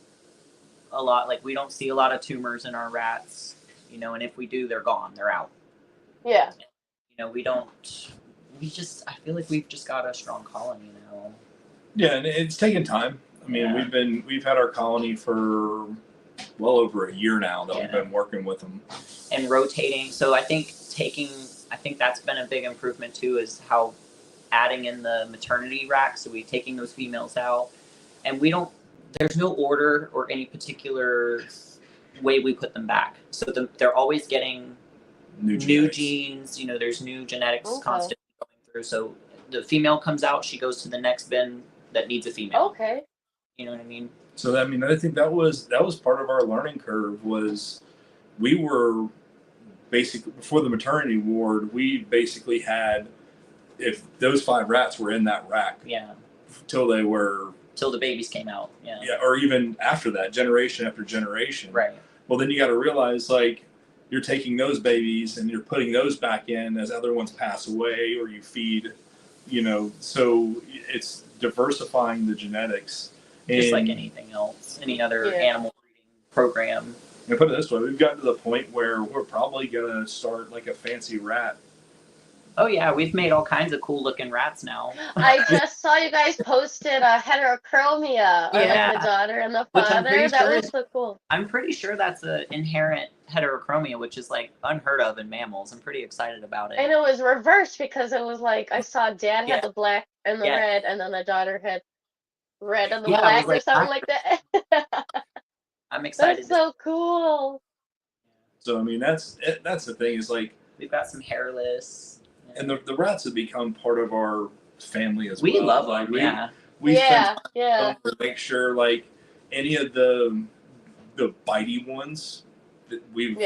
a lot. Like, we don't see a lot of tumors in our rats, you know, and if we do, they're gone, they're out. Yeah. You know, I feel like we've just got a strong colony now. Yeah, and it's taken time. I mean, we've had our colony for well over a year now that we've been working with them. And rotating. So I think that's been a big improvement too, is how adding in the maternity rack. So we're taking those females out, and there's no order or any particular way we put them back. So they're always getting new genes. You know, there's new genetics constantly going through. So the female comes out, she goes to the next bin that needs a female. Okay. You know what I mean? So I think that was part of our learning curve. Was we were basically, before the maternity ward, we basically had, if those 5 rats were in that rack, till the babies came out, or even after that, generation after generation. Right. Well, then you got to realize, like, you're taking those babies and you're putting those back in as other ones pass away, or you feed, so it's diversifying the genetics. Just like And, anything else, any other Yeah. animal breeding program. and put it this way, we've gotten to the point where we're probably going to start like a fancy rat. Oh yeah, we've made all kinds of cool looking rats now. I just saw you guys posted a heterochromia, or like the Yeah. daughter and the Which I'm father. pretty That sure was is- so cool. I'm pretty sure that's an inherent heterochromia, which is like unheard of in mammals. I'm pretty excited about it. And it was reversed because it was like I saw dad Yeah. had the black and the Yeah. red, and then the daughter had red and the Yeah, it black was or something like like that. I'm excited. That's so cool. So I mean, that's the thing is like, We've got some hairless. and the rats have become part of our family as We well. love like them. Yeah. we Yeah, spend yeah, time to make sure like any of the bitey ones that we've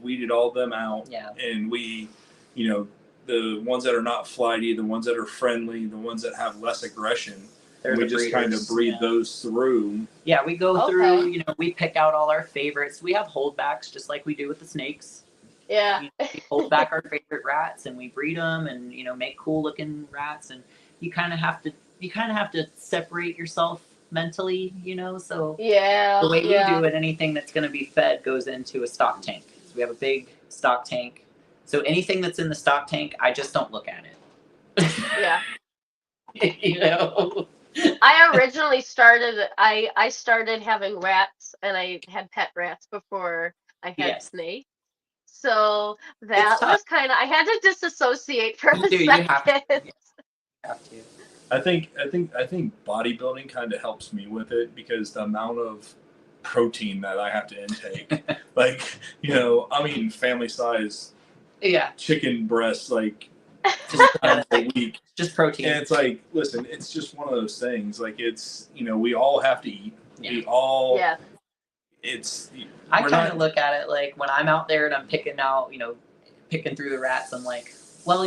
weeded all of them out. Yeah. And we, the ones that are not flighty, the ones that are friendly, the ones that have less aggression, They're we the just kind of breeders, breed yeah. those through. Yeah, we go Okay. through, we pick out all our favorites. We have holdbacks just like we do with the snakes. yeah. We hold back our favorite rats and we breed them and make cool looking rats, and you kind of have to separate yourself mentally, so Yeah, the way we yeah. do it, anything that's going to be fed goes into a stock tank. So we have a big stock tank. So anything that's in the stock tank, I just don't look at it. Yeah. I originally started. I started having rats, and I had pet rats before I had Yes. snakes. So that tough. was kind of. I had to disassociate for a You do, you second. have to. Have to. I think bodybuilding kind of helps me with it because the amount of protein that I have to intake, like family size Yeah. chicken breasts, like Just, times a week. just protein. And it's like, listen, it's just one of those things. Like it's, we all have to eat. Yeah. We all. Yeah. It's. I we're kind not- of look at it like when I'm out there and I'm picking through the rats, I'm like, well,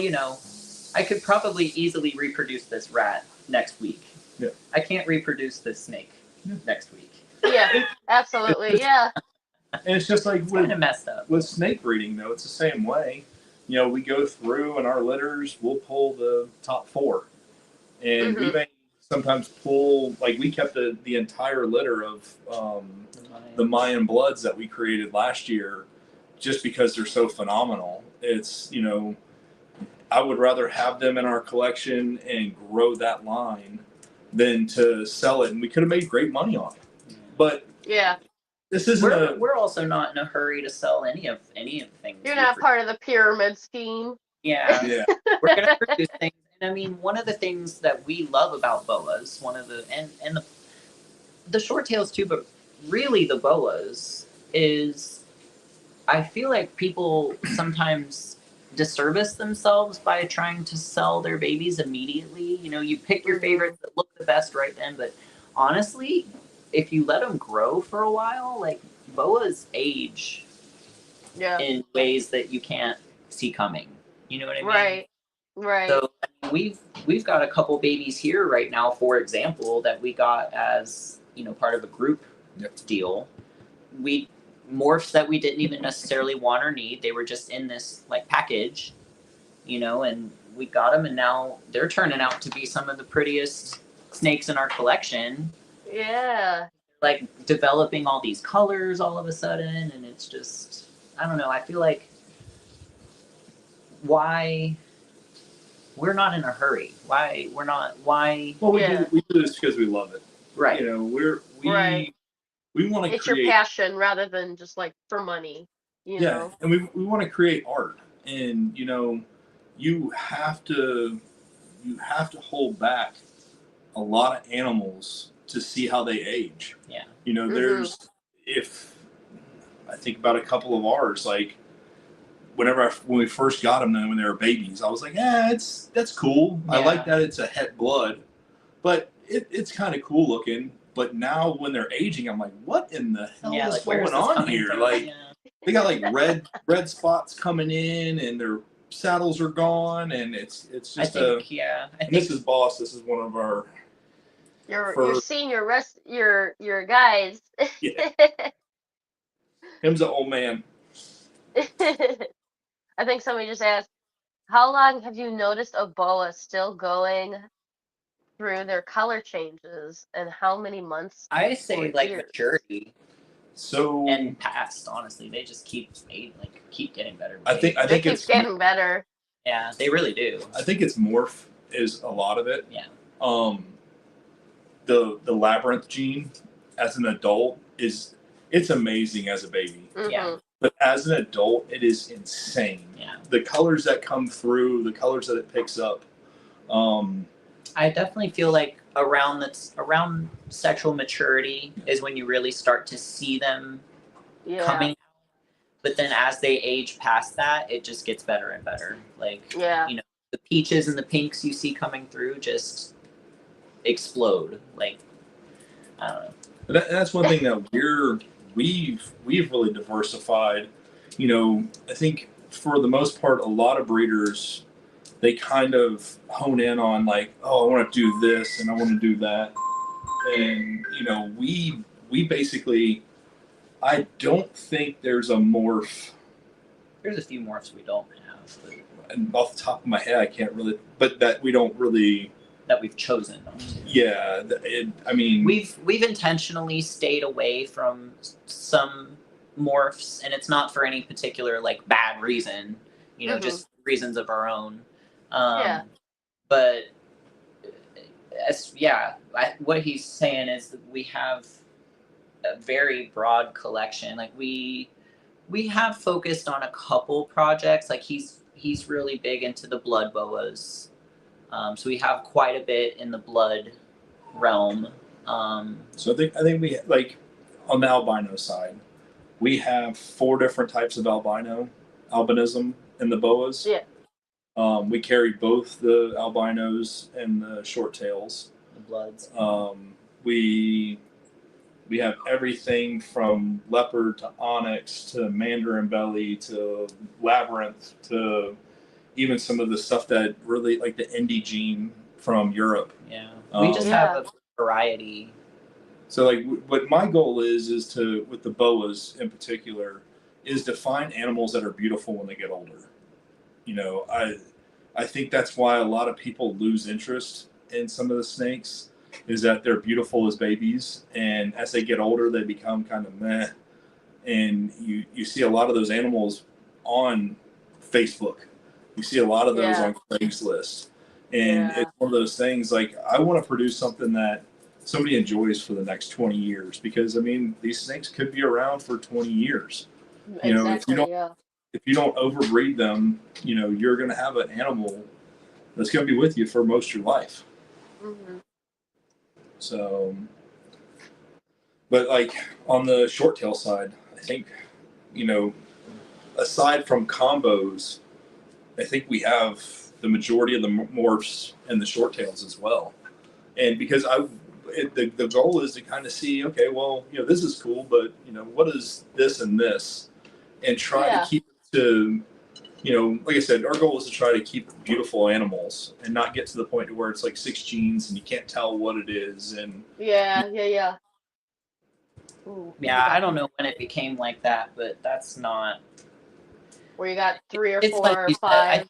I could probably easily reproduce this rat next week. Yeah. I can't reproduce this snake next week. Yeah, absolutely. Yeah. And it's just like It's kind of messed up. with snake breeding, though, it's the same way. We go through and our litters, we'll pull the top 4. And we may sometimes pull, like we kept the entire litter of the Mayan Bloods that we created last year just because they're so phenomenal. It's, I would rather have them in our collection and grow that line than to sell it. And we could have made great money on it. But Yeah. this isn't We're also not in a hurry to sell any of the things. You're not part of the pyramid scheme. Yeah. Yeah. We're gonna produce things. And I mean, one of the things that we love about boas, and the short tails too, but really the boas is, I feel like people sometimes disservice themselves by trying to sell their babies immediately. You pick your favorites that look the best right then, but honestly, if you let them grow for a while, like boas age Yeah. in ways that you can't see coming. You know what I mean? Right. Right. So we've got a couple babies here right now, for example, that we got as part of a group deal. We morphs that we didn't even necessarily want or need. They were just in this like package, and we got them, and now they're turning out to be some of the prettiest snakes in our collection. Yeah. Like developing all these colors all of a sudden, and it's just, I don't know. I feel like why we're not in a hurry. Why we're not? Why? Well, Yeah. we do this because we love it. Right. Right. We want to It's create. your passion rather than just like for money. You know. And we want to create art, and you have to hold back a lot of animals to see how they age. Yeah. There's if I think about a couple of ours, like when we first got them, when they were babies, I was like, that's cool. I Yeah. like that it's a het blood, but it's kind of cool looking. But now when they're aging, I'm like, what in the hell is like, where's going this on coming here? from? Like Yeah. they got like red spots coming in, and their saddles are gone, and it's just I think and this is Boss. This is one of our. You're seeing your guys. Yeah. Him's an old man. I think somebody just asked, how long have you noticed a boa still going through their color changes, and how many months I or say like years? maturity So and past. Honestly, they just keep getting better. I think It keeps getting better. Yeah, they really do. I think it's morph is a lot of it. Yeah. The labyrinth gene as an adult it's amazing as a baby. Mm-hmm. Yeah. But as an adult, it is insane. Yeah. The colors that come through, the colors that it picks up. I definitely feel like around sexual maturity is when you really start to see them coming. But then as they age past that, it just gets better and better. Like, the peaches and the pinks you see coming through just explode. Like, I don't know. That's one thing that we've really diversified. I think for the most part, a lot of breeders, they kind of hone in on like, oh, I want to do this and I want to do that, and we basically, I don't think there's a morph. There's a few morphs we don't have, but And off the top of my head, I can't really, but that we don't really. That we've chosen not to. Yeah, I mean, we've intentionally stayed away from some morphs, and it's not for any particular like bad reason, just reasons of our own. But what he's saying is that we have a very broad collection. Like we have focused on a couple projects. Like he's really big into the blood boas. So we have quite a bit in the blood realm. So I think we, like, on the albino side, we have 4 different types of albinism in the boas. Yeah. We carry both the albinos and the short tails. The bloods. We have everything from leopard to onyx to mandarin belly to labyrinth to even some of the stuff that really, like the indie gene from Europe. Yeah. We just have a variety. So like what my goal is to, with the boas in particular, is to find animals that are beautiful when they get older. I think that's why a lot of people lose interest in some of the snakes, is that they're beautiful as babies, and as they get older they become kind of meh. And you see a lot of those animals on Facebook. You see a lot of those on Craigslist. And it's one of those things, like, I want to produce something that somebody enjoys for the next 20 years, because I mean, these snakes could be around for 20 years. Exactly, if you don't overbreed them, you're going to have an animal that's going to be with you for most of your life. Mm-hmm. So, but like on the short tail side, I think, aside from combos, I think we have the majority of the morphs and the short tails as well. And because the goal is to kind of see, okay, well, this is cool, but what is this and this, and try to keep it to, like I said, our goal is to try to keep beautiful animals and not get to the point where it's like 6 genes and you can't tell what it is. And Ooh, I don't know when it became like that, but that's not where you got 3 or 4 like or 5.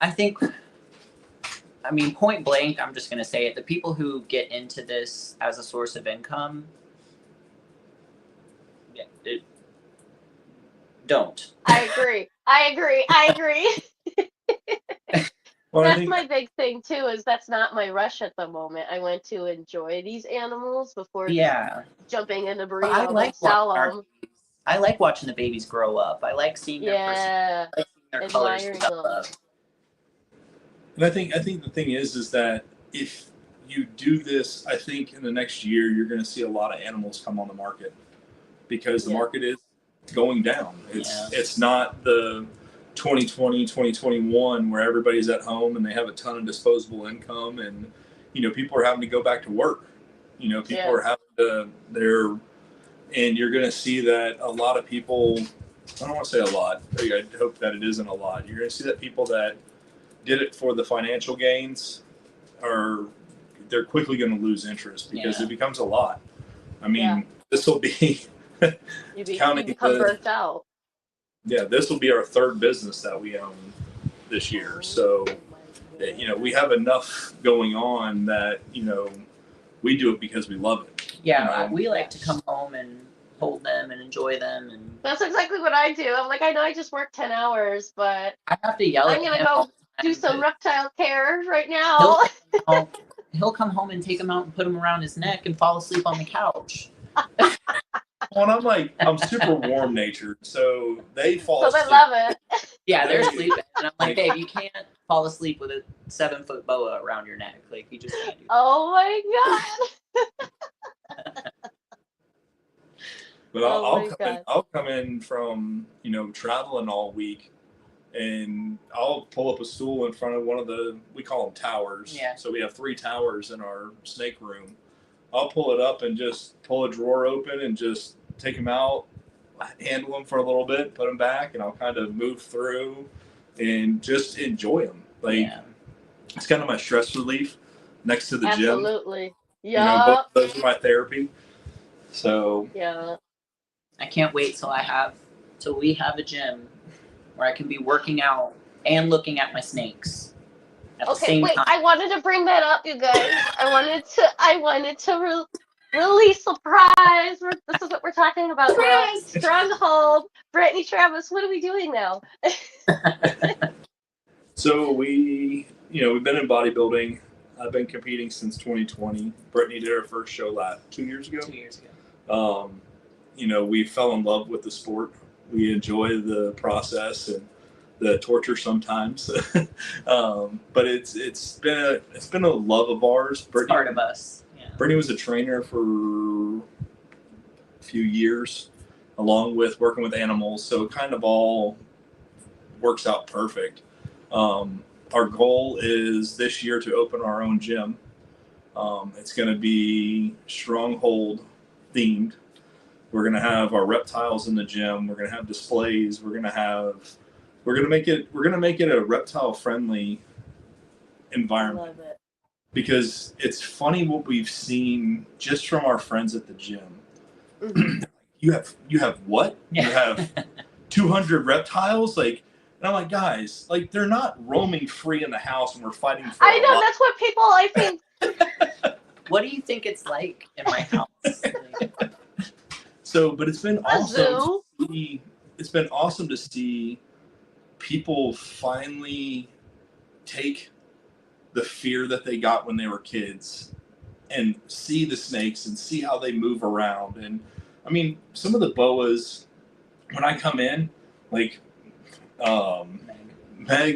I think, I mean, point blank, I'm just going to say it. The people who get into this as a source of income, don't. I agree. Well, that's my big thing too, is that's not my rush at the moment. I want to enjoy these animals before jumping into breeding them and sell them. I like watching the babies grow up. I like seeing their their colors develop. And I think the thing is that if you do this, I think in the next year you're going to see a lot of animals come on the market, because the market is going down. It's not the 2020, 2021 where everybody's at home and they have a ton of disposable income, and people are having to go back to work. People are having to and you're going to see that a lot of people, I don't want to say a lot, I hope that it isn't a lot. You're going to see that people that did it for the financial gains they're quickly going to lose interest, because it becomes a lot. I mean, this will be you become burnt out. Yeah, this will be our third business that we own this year. So, we have enough going on that, we do it because we love it. Yeah, we like to come home and hold them and enjoy them. And That's exactly what I do. I'm like, I know I just worked 10 hours, but I have to yell I'm at gonna him all go the do time some 'cause reptile care right now. he'll come home and take him out and put him around his neck and fall asleep on the couch. Well, and I'm super warm natured, so they fall So asleep. they love it. Yeah, they're sleeping, and I'm like, babe, you can't fall asleep with a 7-foot boa around your neck. Like, you just can't do that. Oh my god. But I'll come in from traveling all week, and I'll pull up a stool in front of one of we call them towers. Yeah. So we have 3 towers in our snake room. I'll pull it up and just pull a drawer open and just take them out, handle them for a little bit, put them back, and I'll kind of move through and just enjoy them. It's kind of my stress relief next to the gym. Absolutely. Yeah. Both those are my therapy. So yeah. I can't wait till we have a gym where I can be working out and looking at my snakes at the same time. I wanted to bring that up, you guys. I wanted to release surprise. This is what we're talking about now. Stronghold. Brittany, Travis, what are we doing now? So we've been in bodybuilding. I've been competing since 2020. Brittany did her first show 2 years ago. 2 years ago. We fell in love with the sport. We enjoy the process and the torture sometimes. But it's been a love of ours. Brittany, part of us. Yeah. Brittany was a trainer for a few years, along with working with animals. So it kind of all works out perfect. Our goal is this year to open our own gym. It's going to be Stronghold themed. We're going to have our reptiles in the gym. We're going to have displays. We're going to make it a reptile friendly environment. Love it. Because it's funny what we've seen just from our friends at the gym. Mm-hmm. You have what? Yeah. You have 200 reptiles? And I'm like, guys, they're not roaming free in the house and we're fighting for I know, that's what people, I think. What do you think it's like in my house? But it's been awesome. It's been awesome to see people finally take the fear that they got when they were kids and see the snakes and see how they move around. And I mean, some of the boas, when I come in, Meg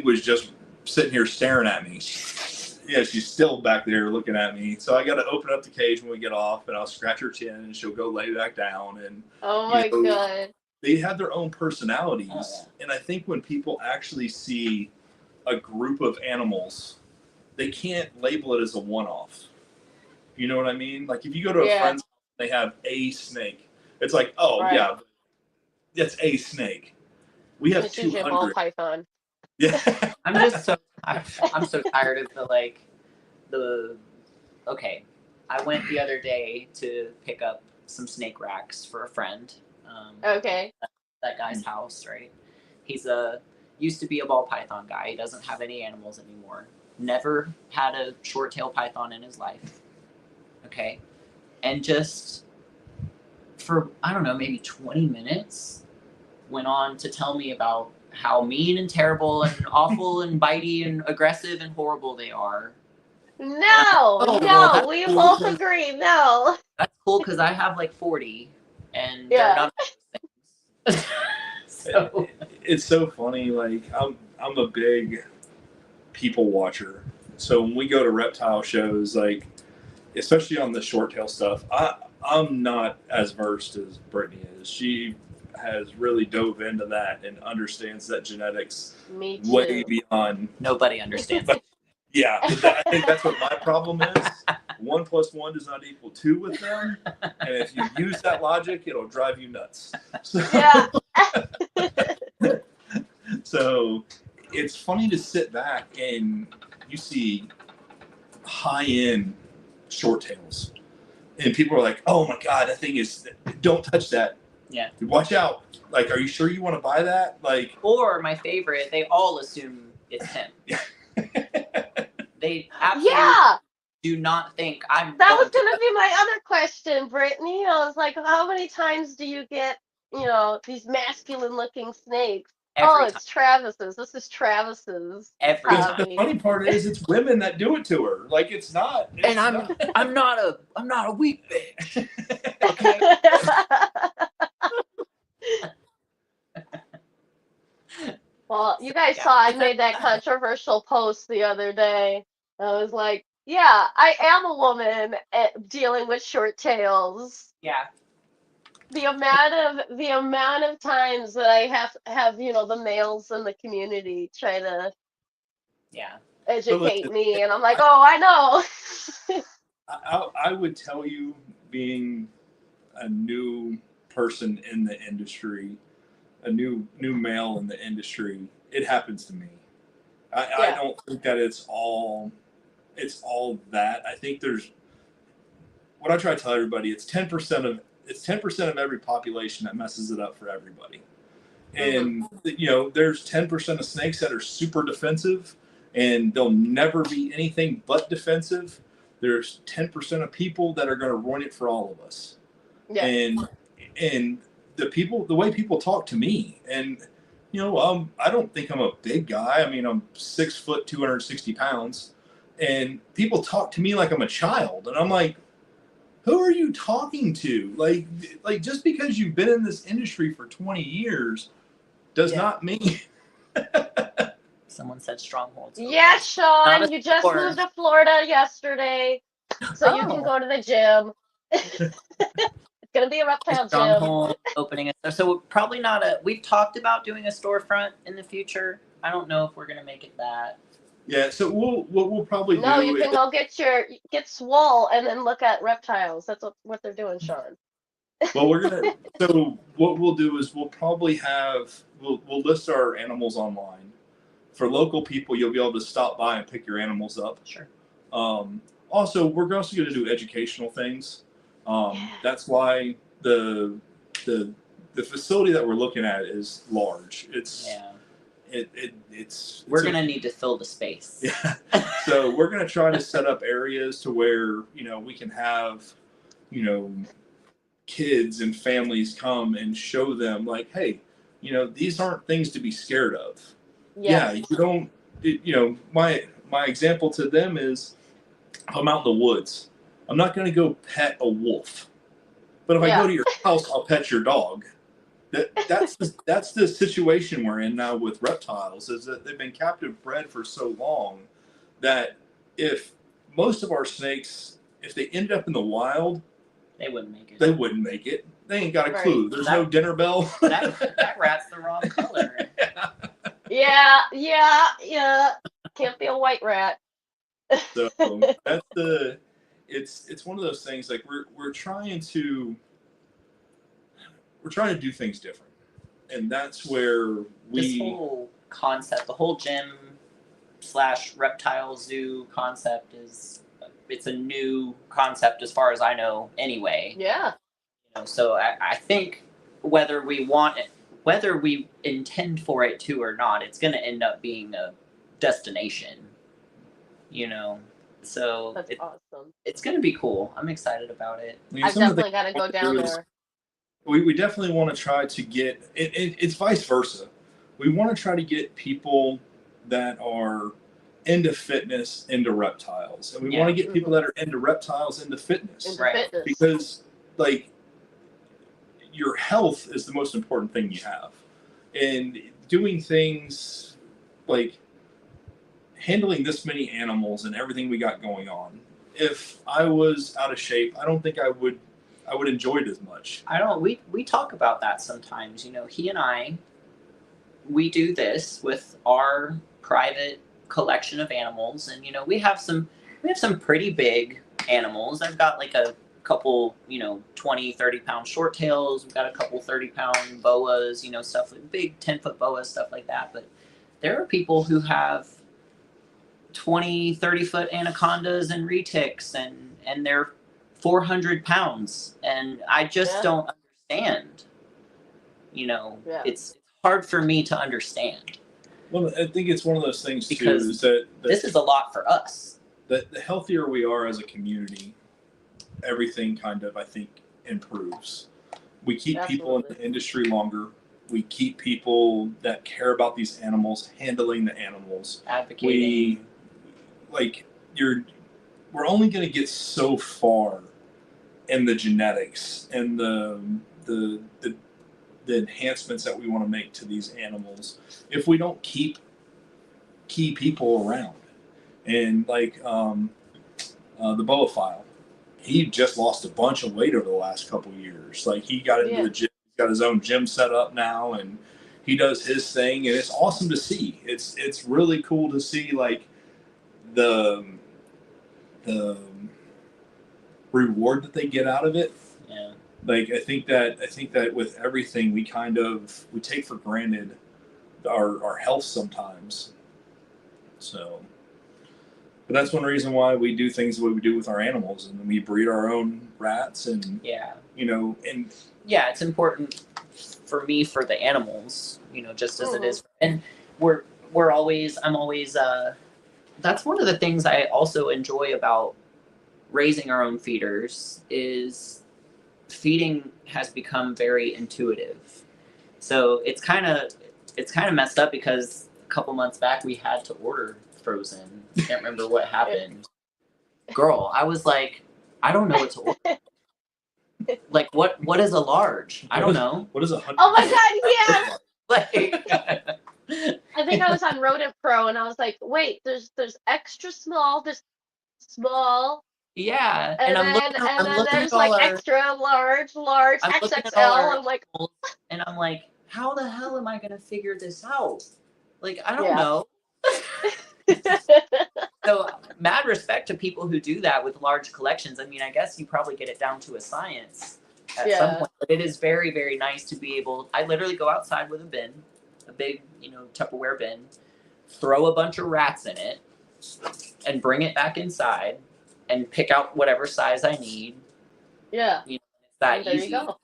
was just sitting here staring at me. Yeah, she's still back there looking at me. So I got to open up the cage when we get off, and I'll scratch her chin, and she'll go lay back down. And oh my god, they have their own personalities. Oh, yeah. And I think when people actually see a group of animals, they can't label it as a one-off. You know what I mean? If you go to a friend's house, they have a snake. It's like, oh right. yeah, that's a snake. We have it's usually a 200. ball python. Yeah. I'm so tired of okay. I went the other day to pick up some snake racks for a friend. Okay. That guy's house, right? He's used to be a ball python guy. He doesn't have any animals anymore. Never had a short tail python in his life. Okay. And just for, I don't know, maybe 20 minutes went on to tell me about how mean and terrible and awful and bitey and aggressive and horrible they are. No, we both agree. No. That's cool because I have 40 and they're none of those things. So it's so funny. I'm a big people watcher. So when we go to reptile shows, especially on the short tail stuff, I'm not as versed as Brittany is. She has really dove into that and understands that genetics way beyond. Nobody understands it. Yeah, I think that's what my problem is. 1 + 1 does not equal 2 with them, and if you use that logic, it'll drive you nuts. Yeah. So it's funny to sit back and you see high-end short tails, and people are like, "Oh my god, that thing is! Don't touch that." Yeah. Watch out. Like, are you sure you want to buy that? Like, or my favorite, they all assume it's him. They absolutely Yeah, do not think I'm that was going gonna be my other question, Brittany. I was like, how many times do you get, these masculine-looking snakes? every Oh, time. it's Travis's. This is Travis's Every the time. hobby. funny part is, it's women that do it to her. Like, it's not. And I'm not a weak bitch. Okay. Well, you guys Yeah. saw I made that controversial post the other day. I was like, yeah, I am a woman dealing with short tails. Yeah. The amount of times that I have the males in the community try to Yeah. educate listen, me, and I'm like, oh, I know. I would tell you, being a new person in the industry, a new male in the industry, it happens to me. I Yeah. don't think that it's all that. I think there's, what I try to tell everybody, it's 10% of every population that messes it up for everybody. And there's 10% of snakes that are super defensive, and they'll never be anything but defensive. There's 10% of people that are going to ruin it for all of us. Yeah. And the way people talk to me, and I don't think I'm a big guy. I mean, I'm 6 foot, 260 pounds, and people talk to me like I'm a child, and I'm like, who are you talking to? Like just because you've been in this industry for 20 years does not mean. Someone said Stronghold. Yeah, Not Sean, a you just store. moved to Florida yesterday, so you can Oh. go to the gym. It's gonna be a reptile gym. Stronghold opening so probably not we've talked about doing a storefront in the future. I don't know if we're gonna make it that. Yeah, so what we'll probably No, do you can go get swole and then look at reptiles. That's what they're doing, Sean. well, so what we'll do is we'll probably we'll list our animals online. For local people, you'll be able to stop by and pick your animals up. Sure. Also, we're also going to do educational things. That's why the facility that we're looking at is large. We're gonna need to fill the space. Yeah. So we're going to try to set up areas to where we can have kids and families come and show them, like, hey, these aren't things to be scared of. Yeah, you don't. My example to them is, if I'm out in the woods, I'm not going to go pet a wolf, but if I go to your house, I'll pet your dog. That's the situation we're in now with reptiles, is that they've been captive bred for so long that if most of our snakes, if they ended up in the wild, they wouldn't make it. They ain't got a clue. There's no dinner bell. that rat's the wrong color. Yeah. Can't be a white rat. So that's it's one of those things, like we're trying to do things different, and that's where this whole concept, the whole gym / reptile zoo concept it's a new concept as far as I know anyway. Yeah. So I think whether we intend for it to or not, it's going to end up being a destination. So that's awesome. It's going to be cool. I'm excited about it. I've definitely got to go down there. We definitely want to try to get it's vice versa. We want to try to get people that are into fitness into reptiles, and we want to get people that are into reptiles into fitness. Fitness. Because like, your health is the most important thing you have, and doing things like handling this many animals and everything we got going on. If I was out of shape, I don't think I would enjoy it as much. I don't. We talk about that sometimes. He and I, we do this with our private collection of animals, and we have some pretty big animals. I've got like a couple 20-30 pound short tails. We've got a couple 30-pound boas, stuff like big 10-foot boas, stuff like that. But there are people who have 20-30 foot anacondas and retics, and they're 400 pounds, and I just don't understand. you know, Yeah. it's hard for me to understand. Well, I think it's one of those things Because too, is that this is a lot for us. the healthier we are as a community, everything kind of, I think, improves. We keep people in Absolutely. the industry longer. We keep people that care about these animals handling the animals. Advocating. We're only going to get so far in the genetics and the enhancements that we want to make to these animals if we don't keep key people around. And like the Boa file, he just lost a bunch of weight over the last couple of years. Like he got into the gym, he's got his own gym set up now, and he does his thing, and it's awesome to see. It's really cool to see like the reward that they get out of it. Yeah. Like I think that with everything we take for granted our health sometimes. So, but that's one reason why we do things the way we do with our animals, and we breed our own rats, and and it's important for me for the animals, just as it is, and I'm always that's one of the things I also enjoy about raising our own feeders is feeding has become very intuitive. So it's kind of messed up because a couple months back we had to order frozen. Can't remember what happened. Girl, I was like, I don't know what to order. Like what is a large? I don't know. What is 100? Oh my God, Like I think I was on Rodent Pro and I was like, wait, there's extra small, there's small, yeah, and I'm then looking there's at all like our, extra large, I'm looking at all XXL. our I'm like, animals, and I'm like, how the hell am I gonna figure this out? Like I don't Yeah. know. So mad respect to people who do that with large collections. I mean, I guess you probably get it down to a science at some point, but it is very, very nice to be able. I literally go outside with a bin, a big, Tupperware bin, throw a bunch of rats in it, and bring it back inside, and pick out whatever size I need. Yeah. It's that And there easy. you go.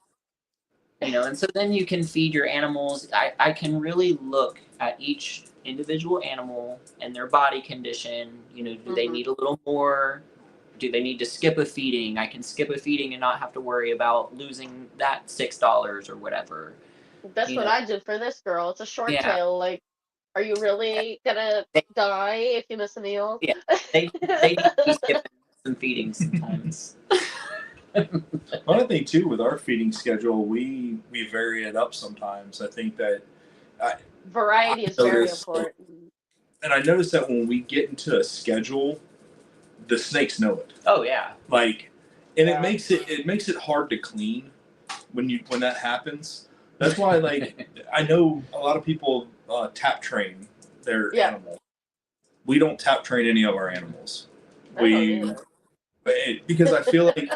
And so then you can feed your animals. I can really look at each individual animal and their body condition. Do they need a little more? Do they need to skip a feeding? I can skip a feeding and not have to worry about losing that $6 or whatever. That's what I did for this girl. It's a short tail. Like, are you really gonna die if you miss a meal? Yeah, they need to be skipping some feedings sometimes. One thing too with our feeding schedule, we vary it up sometimes. I think that variety is very important. And I noticed that when we get into a schedule, the snakes know it. Oh yeah. It makes it hard to clean when that happens. That's why I know a lot of people tap train their animal. We don't tap train any of our animals. Because I feel like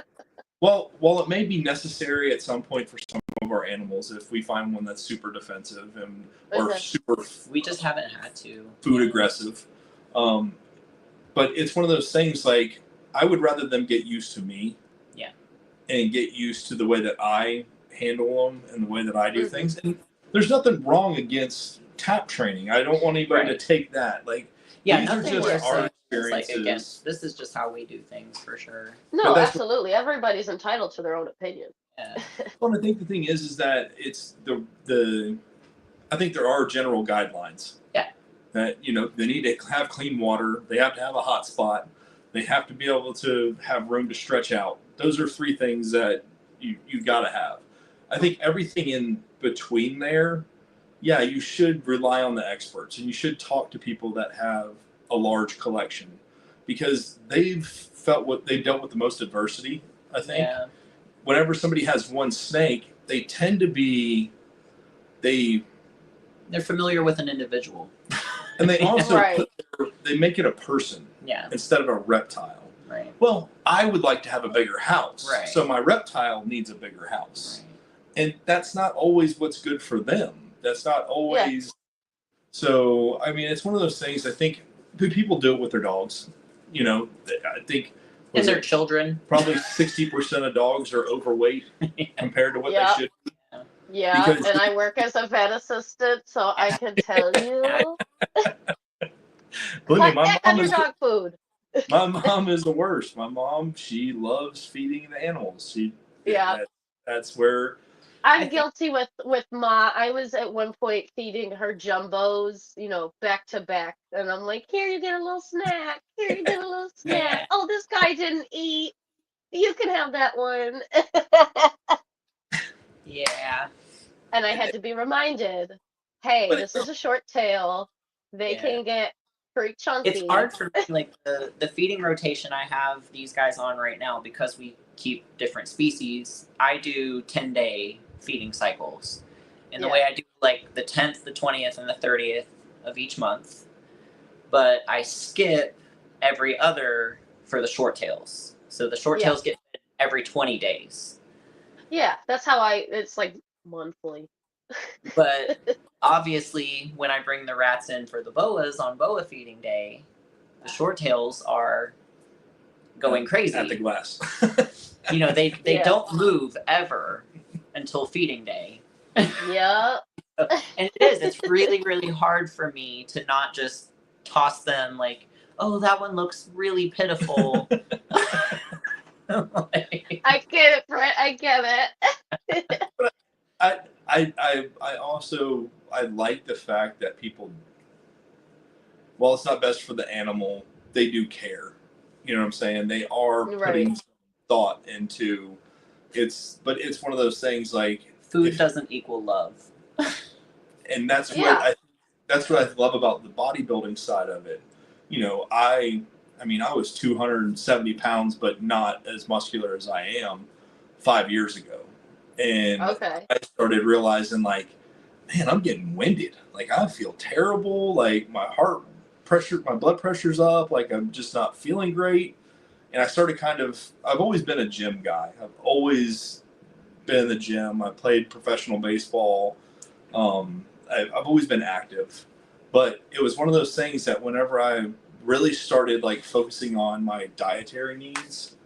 while it may be necessary at some point for some of our animals, if we find one that's super defensive or super, we just haven't had to food aggressive. But it's one of those things like I would rather them get used to me, and get used to the way that I handle them and the way that I do things. And there's nothing wrong against tap training. I don't want anybody to take that these are just our experiences. This is just how we do things for sure. No, absolutely. Everybody's entitled to their own opinion. Yeah. Well, I think the thing is that it's I think there are general guidelines. Yeah. That they need to have clean water. They have to have a hot spot. They have to be able to have room to stretch out. Those are 3 things that you got to have. I think everything in between there, you should rely on the experts, and you should talk to people that have a large collection, because they've dealt with the most adversity. I think whenever somebody has one snake, they tend to be they're familiar with an individual, and they also they make it a person instead of a reptile. Right. Well, I would like to have a bigger house, right. So my reptile needs a bigger house, and that's not always what's good for them. That's not always. Yeah. So, I mean, it's one of those things. I think people do it with their dogs. I think. And their children. Probably 60% of dogs are overweight compared to what they should be. Yeah, Because and I work as a vet assistant, so I can tell you. believe me, Cut back on your dog food. my mom is the worst. My mom, she loves feeding the animals. Yeah. That's where I I'm think guilty with Ma. I was at one point feeding her jumbos, back to back. And I'm like, here, you get a little snack. Here, you get a little snack. yeah, Oh, this guy didn't eat. You can have that one. yeah, And I had to be reminded, hey, but this is a short tail. They yeah. can get pretty It's chunky. hard for me, like the feeding rotation I have these guys on right now because we keep different species. I do 10-day feeding cycles, and the Yeah. way I do like the 10th, the 20th, and the 30th of each month, but I skip every other for the short tails. So the short Yeah. tails get fed every 20 days. Yeah, that's how it's like monthly. But obviously, when I bring the rats in for the boas on boa feeding day, the short tails are going crazy at the glass. They Yeah. don't move ever until feeding day. Yeah. And it's really really hard for me to not just toss them like, oh, that one looks really pitiful. I get it, Brett. I get it. I also I like the fact that people, while it's not best for the animal, they do care. You know what I'm saying? They are Right. putting some thought into but it's one of those things like Food doesn't equal love. and that's Yeah. that's what I love about the bodybuilding side of it. I mean I was 270 pounds, but not as muscular as I am 5 years ago, and Okay. I started realizing like, man, I'm getting winded. Like I feel terrible. Like my blood pressure's up. Like I'm just not feeling great. And I started I've always been a gym guy. I've always been in the gym. I played professional baseball. I've always been active, but it was one of those things that whenever I really started like focusing on my dietary needs,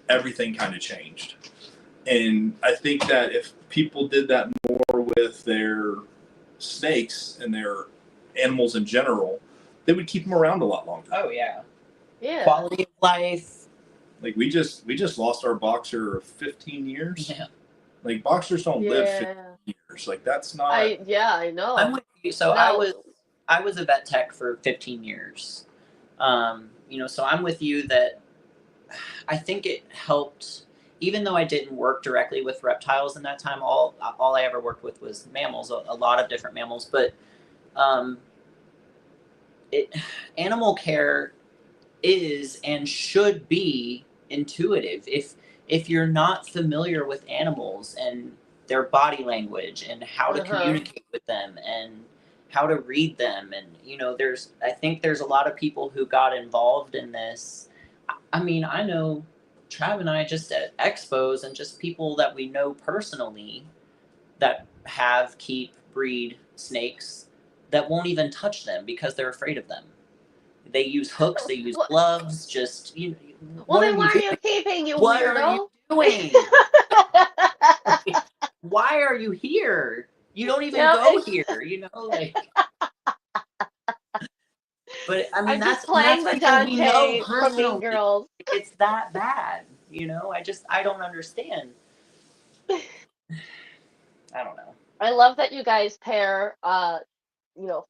everything kind of changed. And I think that if people did that more with their snakes and their animals in general, they would keep them around a lot longer. Oh yeah. Yeah. Quality of life. Like we just lost our boxer of 15 years. Yeah. Like boxers don't live 15 Yeah. years. Like that's not. I know. I'm with you. So No. I was a vet tech for 15 years. So I'm with you that I think it helped, even though I didn't work directly with reptiles in that time. All I ever worked with was mammals, a lot of different mammals. But animal care is and should be intuitive. If you're not familiar with animals and their body language and how to communicate with them and how to read them, and I think there's a lot of people who got involved in this. I mean, I know Trav and I just at expos and just people that we know personally that keep breed snakes that won't even touch them because they're afraid of them. They use hooks, they use gloves, just Well, then why are you keeping, you what weirdo? are you doing? Why are you here? You don't even go here, like. But I mean, I'm that's just playing that's the people we know Dante from Mean personally. Girls. It's that bad, I don't understand. I don't know. I love that you guys pair,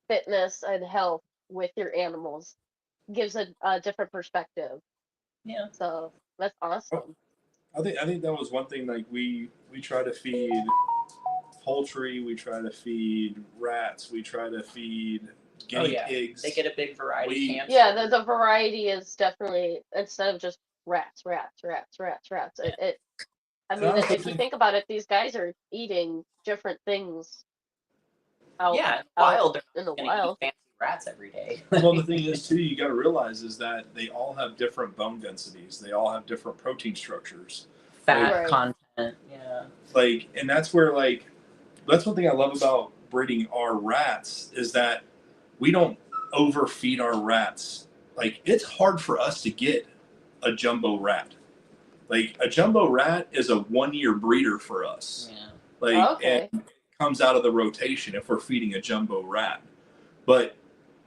fitness and health with your animals. Gives a different perspective. Yeah. So that's awesome. I think that was one thing. Like we try to feed poultry, we try to feed rats, we try to feed guinea pigs. They get a big variety. Yeah, the variety is definitely, instead of just rats. Yeah. I mean, if you think about it, these guys are eating different things out wild. in the They're wild. eat fancy rats every day. Well, the thing is too, you got to realize is that they all have different bone densities. They all have different protein structures, Fat content. Yeah. Like, and that's where that's one thing I love about breeding our rats is that we don't overfeed our rats. Like, it's hard for us to get a jumbo rat. Like, a jumbo rat is a 1-year breeder for us. Yeah. Like, Okay. comes out of the rotation if we're feeding a jumbo rat. But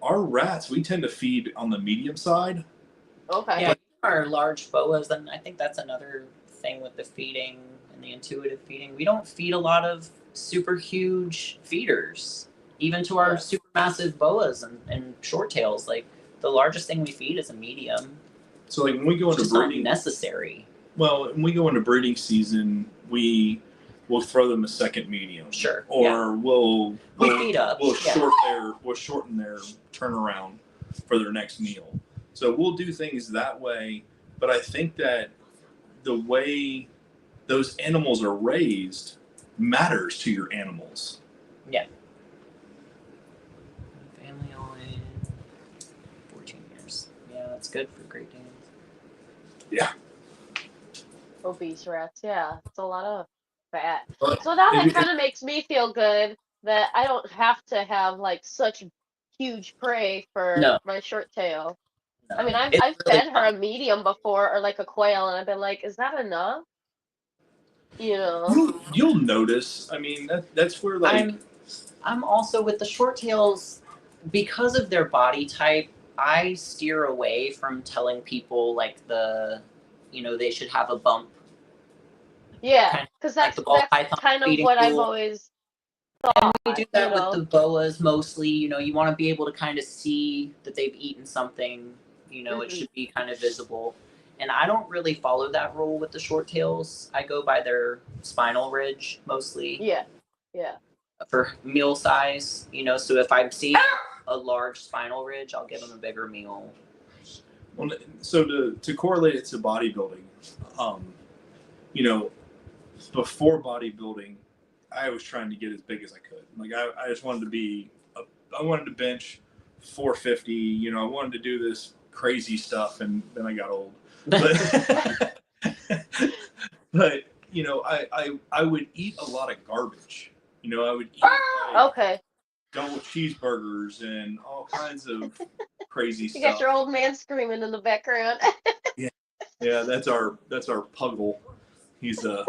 our rats, we tend to feed on the medium side. Okay. Yeah, our large boas, and I think that's another thing with the feeding and the intuitive feeding. We don't feed a lot of super huge feeders, even to our super massive boas and short tails. Like the largest thing we feed is a medium. So like when we go into It's breeding, not necessary. well, when we go into breeding season, we'll throw them a second medium. Sure. Or we'll feed up. We'll shorten their turnaround for their next meal. So we'll do things that way. But I think that the way those animals are raised matters to your animals. Yeah. Family only 14 years. Yeah, that's good for Great Danes. Yeah. Obese rats, yeah. It's a lot of fat. But So now that kind of makes me feel good that I don't have to have like such huge prey for my short tail. No. I mean, I've It's really fed her a medium before or like a quail, and I've been like, is that enough? You know. You'll notice. I mean, that's where like I'm also with the short tails because of their body type. I steer away from telling people like they should have a bump. Yeah, because that's kind of what I've always thought. And we do that with the boas mostly. You want to be able to kind of see that they've eaten something. It should be kind of visible. And I don't really follow that rule with the short tails. I go by their spinal ridge mostly. Yeah. For meal size, so if I see a large spinal ridge, I'll give them a bigger meal. Well, so to correlate it to bodybuilding, before bodybuilding, I was trying to get as big as I could. Like I just wanted to I wanted to bench 450. I wanted to do this crazy stuff, and then I got old. But, but I would eat a lot of garbage. I would eat double cheeseburgers and all kinds of crazy stuff. You got your old man screaming in the background. Yeah, that's our Puggle. He's a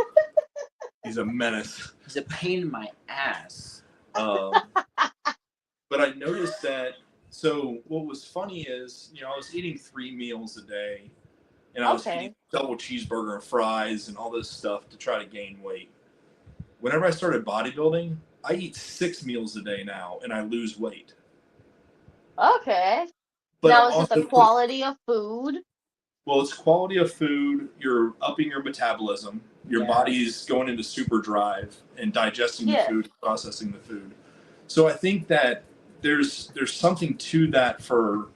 menace. He's a pain in my ass. But I noticed that. So what was funny is, I was eating 3 meals a day, and I was eating double cheeseburger and fries and all this stuff to try to gain weight. Whenever I started bodybuilding, I eat 6 meals a day now, and I lose weight. Okay. But now, is it the quality of food? Well, it's quality of food. You're upping your metabolism. Your body's going into super drive and digesting the food, processing the food. So I think that there's something to that for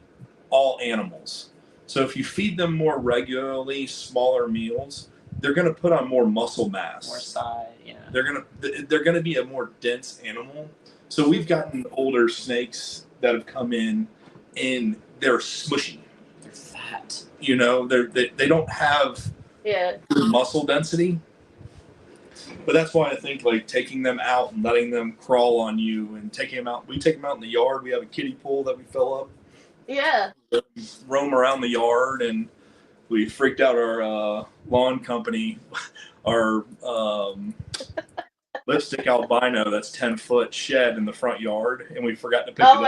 all animals. So if you feed them more regularly, smaller meals, they're going to put on more muscle mass. More side, yeah. They're going to be a more dense animal. So we've gotten older snakes that have come in, and they're smushy. They're fat. They don't have muscle density. But that's why I think like taking them out and letting them crawl on you and taking them out. We take them out in the yard. We have a kiddie pool that we fill up. Yeah. We roam around the yard, and we freaked out our lawn company, our lipstick albino that's 10-foot shed in the front yard, and we forgot to pick it up.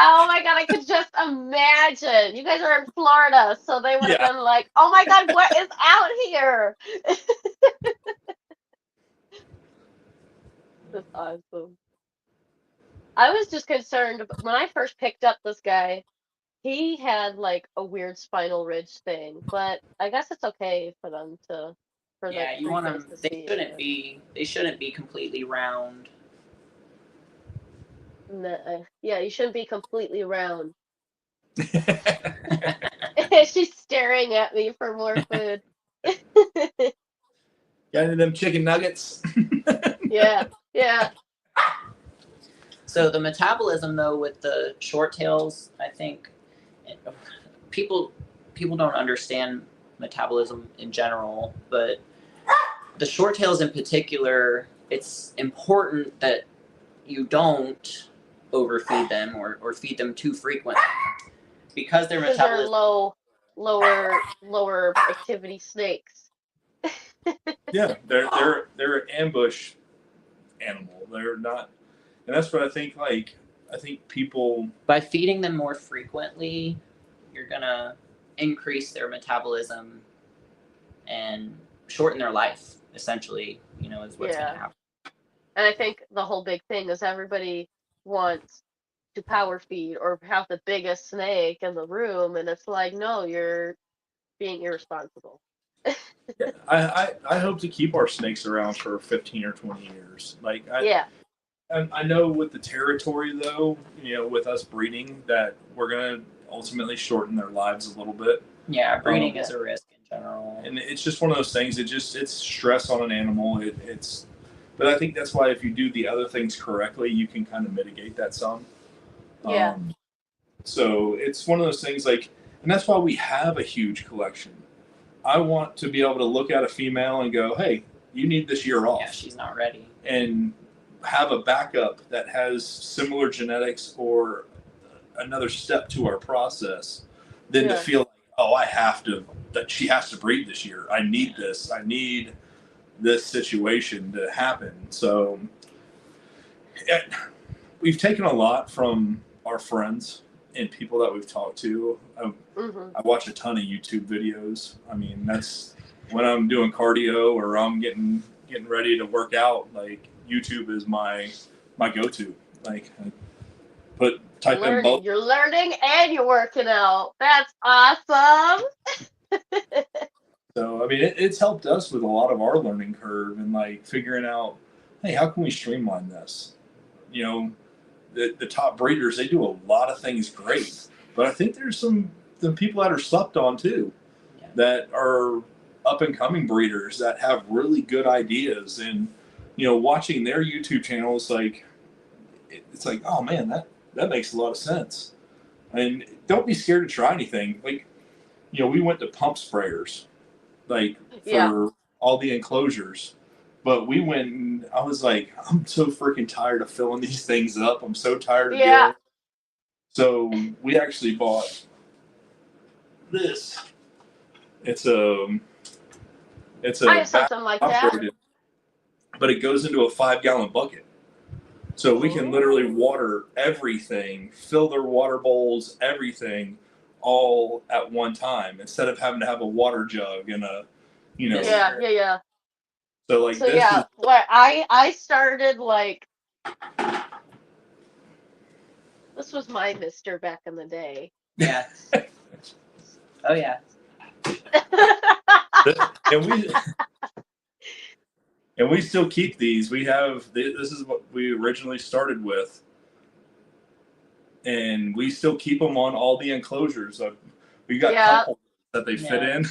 Oh my God, I could just imagine. You guys are in Florida, so they would have been like, oh my God, what is out here? That's awesome. I was just concerned when I first picked up this guy, he had like a weird spinal ridge thing, but I guess it's okay for them to. You want them. They shouldn't be completely round. Yeah, you shouldn't be completely round. She's staring at me for more food. Got any of them chicken nuggets? Yeah. So the metabolism, though, with the short tails, I think people don't understand metabolism in general, but the short tails in particular, it's important that you don't overfeed them or feed them too frequently because their metabolism are lower activity snakes. Yeah, they're an ambush animal. They're not, and that's what I think. Like, I think people. By feeding them more frequently, you're gonna increase their metabolism and shorten their life. Essentially, is what's gonna happen. And I think the whole big thing is everybody wants to power feed or have the biggest snake in the room, and it's like, no, you're being irresponsible. Yeah, I hope to keep our snakes around for 15 or 20 years. Like, I know with the territory though, with us breeding, that we're gonna ultimately shorten their lives a little bit. Yeah, breeding is a risk in general, and it's just one of those things. It's stress on an animal. But I think that's why if you do the other things correctly, you can kind of mitigate that some. Yeah. So it's one of those things like, and that's why we have a huge collection. I want to be able to look at a female and go, hey, you need this year off. Yeah, she's not ready. And have a backup that has similar genetics or another step to our process than to feel like, oh, that she has to breed this year. I need this. I need this situation to happen. So we've taken a lot from our friends and people that we've talked to. I watch a ton of YouTube videos. I mean, that's when I'm doing cardio or I'm getting ready to work out. Like, YouTube is my go-to. Like, type in both. You're learning and you're working out. That's awesome. So I mean, it's helped us with a lot of our learning curve and like figuring out, hey, how can we streamline this? The top breeders, they do a lot of things great, but I think there's some people that are slept on too, that are up and coming breeders that have really good ideas, and watching their YouTube channels, like it's like, oh man, that makes a lot of sense. And don't be scared to try anything. Like, we went to pump sprayers, like for all the enclosures. But we went and I was like, I'm so freaking tired of filling these things up. I'm so tired of dealing. So we actually bought this. It's a I have something like that. But it goes into a 5-gallon bucket. So we can literally water everything, fill their water bowls, everything, all at one time, instead of having to have a water jug and a, Yeah. So like what I started, like, this was my Mister back in the day. Yeah. Oh yeah. And we still keep these. We have this is what we originally started with, and we still keep them on all the enclosures. We got couple that they fit in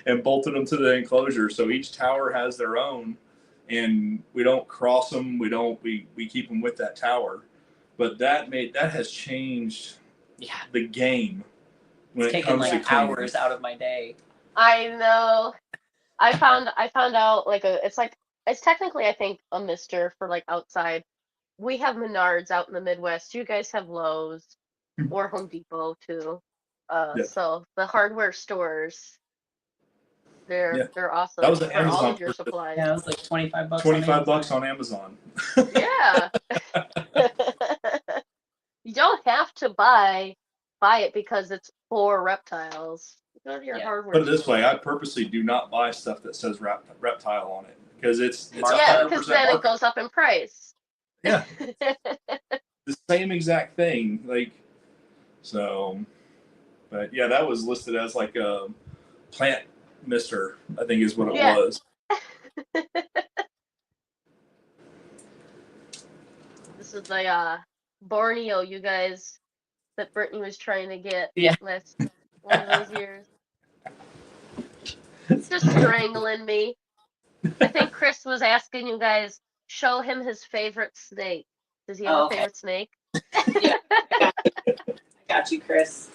and bolted them to the enclosure. So each tower has their own, and we don't cross them. We keep them with that tower. But that has changed the game when it's it comes taken, to hours out of my day. I know. I found out it's technically, I think, a Mister for like outside. We have Menards out in the Midwest. You guys have Lowe's or Home Depot too. So the hardware stores, they're awesome. That was an for Amazon all of your supplies. Yeah, it was like $25. $25 on Amazon. Yeah. You don't have to buy it because it's for reptiles. Go to your hardware. Put it this way, I purposely do not buy stuff that says reptile on it, because it's because then it goes up in price. Yeah. The same exact thing, like, so. But yeah, that was listed as like a plant mister, I think is what it was. This is the Borneo, you guys, that Brittany was trying to get last one of those years. It's just strangling me. I think Chris was asking you guys, show him his favorite snake. Does he have a favorite snake? Yeah. I got you, Chris.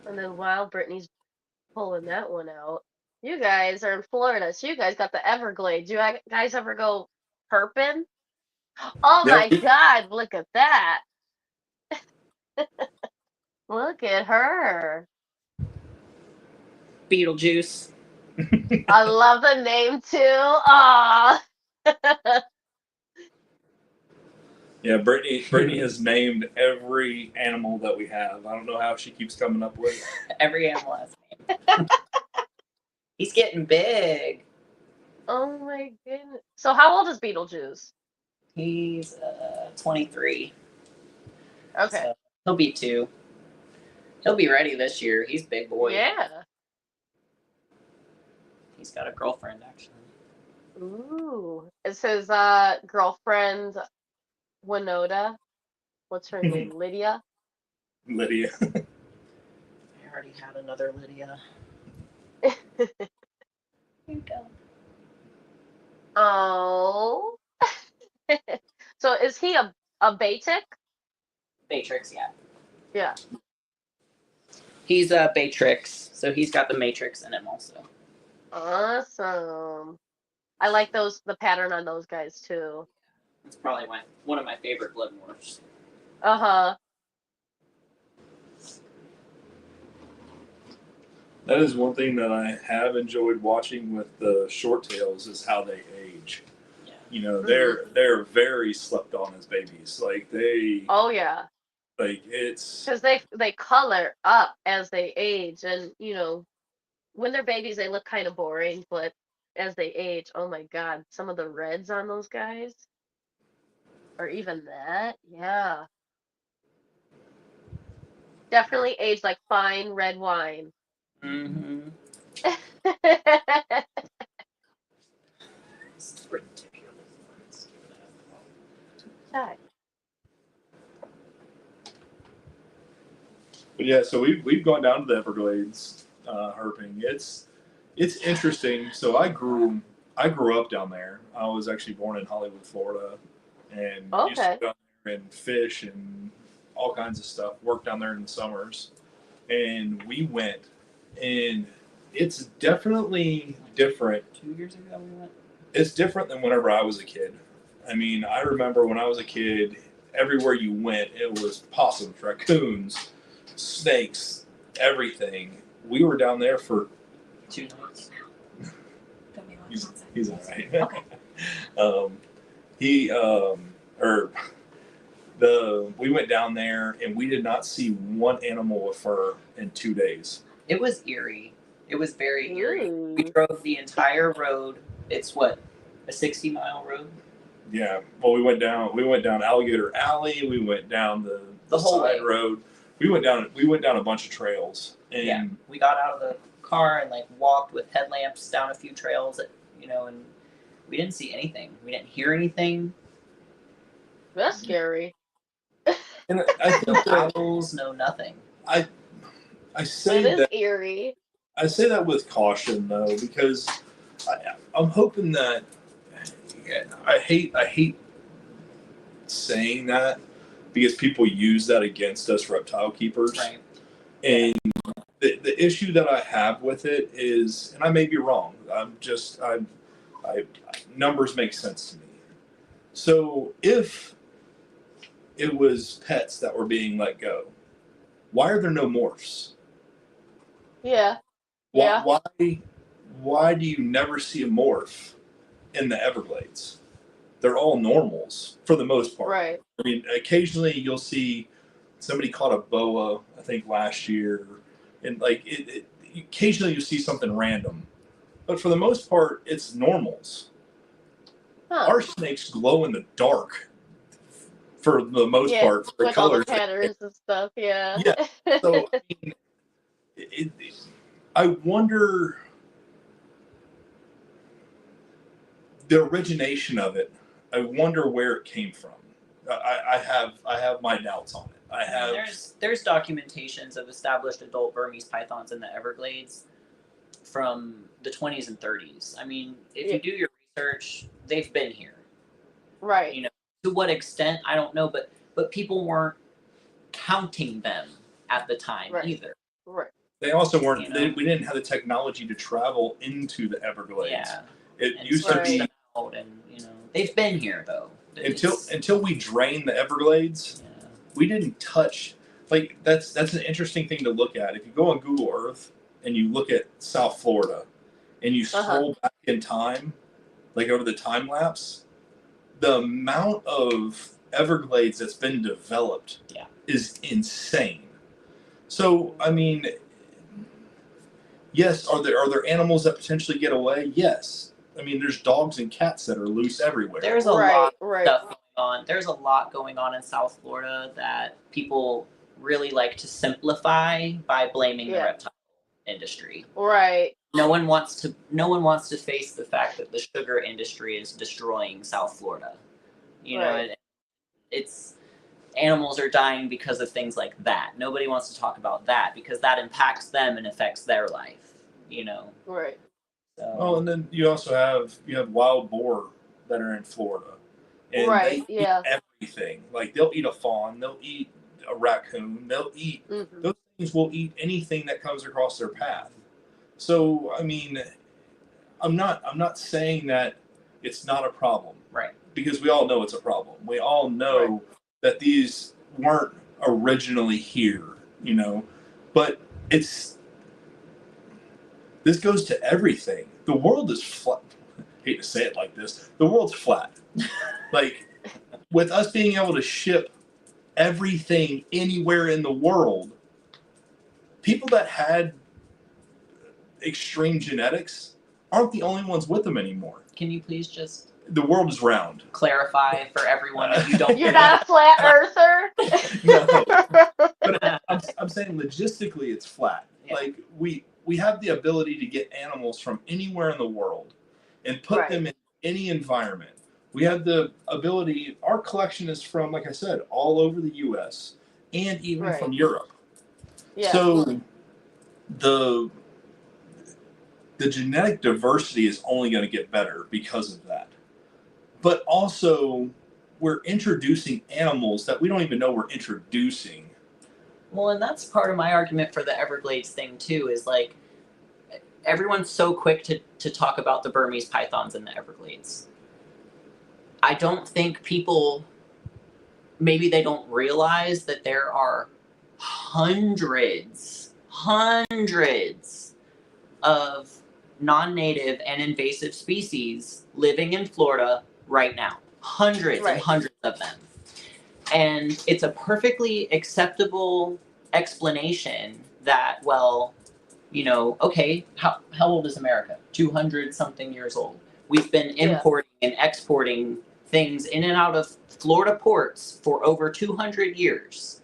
And then while Brittany's pulling that one out, you guys are in Florida, so you guys got the Everglades. You guys ever go herping? Oh my God, look at that. Look at her. Beetlejuice. I love the name too. Aw. Yeah, Brittany has named every animal that we have. I don't know how she keeps coming up with it. Every animal has a name. He's getting big. Oh my goodness. So how old is Beetlejuice? He's 23. Okay. So he'll be 2. He'll be ready this year. He's a big boy. Yeah. He's got a girlfriend, actually. Ooh. It says girlfriend Winota. What's her name? Lydia? Lydia. I already had another Lydia. Here you go. Oh. So is he a Batik? Matrix, yeah. Yeah. He's a Matrix, so he's got the Matrix in him also. Awesome. I like the pattern on those guys too. It's probably one of my favorite blood morphs. Uh-huh. That is one thing that I have enjoyed watching with the short tails is how they age. Yeah. You know, they're very slept on as babies. Like Oh yeah. like it's Because they color up as they age, and when they're babies they look kind of boring, but as they age, oh my God, some of the reds on those guys, or even that, yeah, definitely age like fine red wine. Mm-hmm. It's ridiculous. Check. But yeah, so we've gone down to the Everglades herping. It's interesting. So I grew up down there. I was actually born in Hollywood, Florida, and used to Okay. go down there and fish and all kinds of stuff. Work down there in the summers, and we went, and it's definitely different. 2 years ago we went. It's different than whenever I was a kid. I mean, I remember when I was a kid, everywhere you went, it was possums, raccoons, snakes, everything. We were down there for 2 nights. he's all right. Okay. We went down there and we did not see one animal with fur in 2 days. It was eerie. It was very eerie. We Ooh. drove the entire road. It's what, a 60-mile road? Yeah. Well, we went down Alligator Alley. We went down the whole side way. road. We went down a bunch of trails. And Yeah. We got out of the car and walked with headlamps down a few trails, and we didn't see anything. We didn't hear anything. That's scary. and I think No that owls, no nothing. I say That is that eerie. I say that with caution though, because I'm hoping that I hate saying that because people use that against us reptile keepers. Right. And the issue that I have with it is, and I may be wrong. Numbers make sense to me. So if it was pets that were being let go, why are there no morphs? Yeah. Yeah. Why do you never see a morph in the Everglades? They're all normals for the most part. Right. I mean, occasionally you'll see somebody caught a boa, I think last year, and occasionally you see something random, but for the most part, it's normals. Huh. Our snakes glow in the dark for the most part. For the with all the colors. patterns and stuff. Yeah. Yeah. So I mean, I wonder the origination of it. I wonder where it came from. I have my doubts on it. I have. There's documentations of established adult Burmese pythons in the Everglades from the 20s and 30s. I mean, if you do your research, they've been here. Right. To what extent, I don't know, but people weren't counting them at the time either. Right. They also weren't. We didn't have the technology to travel into the Everglades. Yeah. It used to be. Out and they've been here though. Until we drained the Everglades, we didn't touch like that's an interesting thing to look at. If you go on Google Earth and you look at South Florida and you scroll back in time, like over the time lapse, the amount of Everglades that's been developed is insane. So, I mean, yes, are there animals that potentially get away? Yes. I mean, there's dogs and cats that are loose everywhere. There's a lot of stuff going on. There's a lot going on in South Florida that people really like to simplify by blaming the reptile industry. Right. No one wants to face the fact that the sugar industry is destroying South Florida. You know, it's animals are dying because of things like that. Nobody wants to talk about that because that impacts them and affects their life, you know. Right. So. Oh, and then you also have wild boar that are in Florida. And they eat everything. Like they'll eat a fawn, they'll eat a raccoon, they'll eat those things will eat anything that comes across their path. So, I mean, I'm not saying that it's not a problem. Right. Because we all know it's a problem. We all know that these weren't originally here, you know. But this goes to everything. The world is flat. I hate to say it like this. The world's flat. Like, with us being able to ship everything anywhere in the world, people that had extreme genetics aren't the only ones with them anymore. Can you please just... The world is round. Clarify for everyone if you don't... You're not a flat earther? No. But I'm saying logistically it's flat. Yeah. Like, we have the ability to get animals from anywhere in the world and put them in any environment. We have the ability, our collection is from, like I said, all over the U.S. and even from Europe. Yeah. So the genetic diversity is only going to get better because of that. But also, we're introducing animals that we don't even know we're introducing. Well, and that's part of my argument for the Everglades thing, too, is like, everyone's so quick to talk about the Burmese pythons in the Everglades. I don't think people, maybe they don't realize that there are hundreds of non-native and invasive species living in Florida right now. Hundreds and hundreds of them. And it's a perfectly acceptable explanation that, well, you know, okay, how old is America? 200-something years old. We've been importing and exporting things in and out of Florida ports for over 200 years.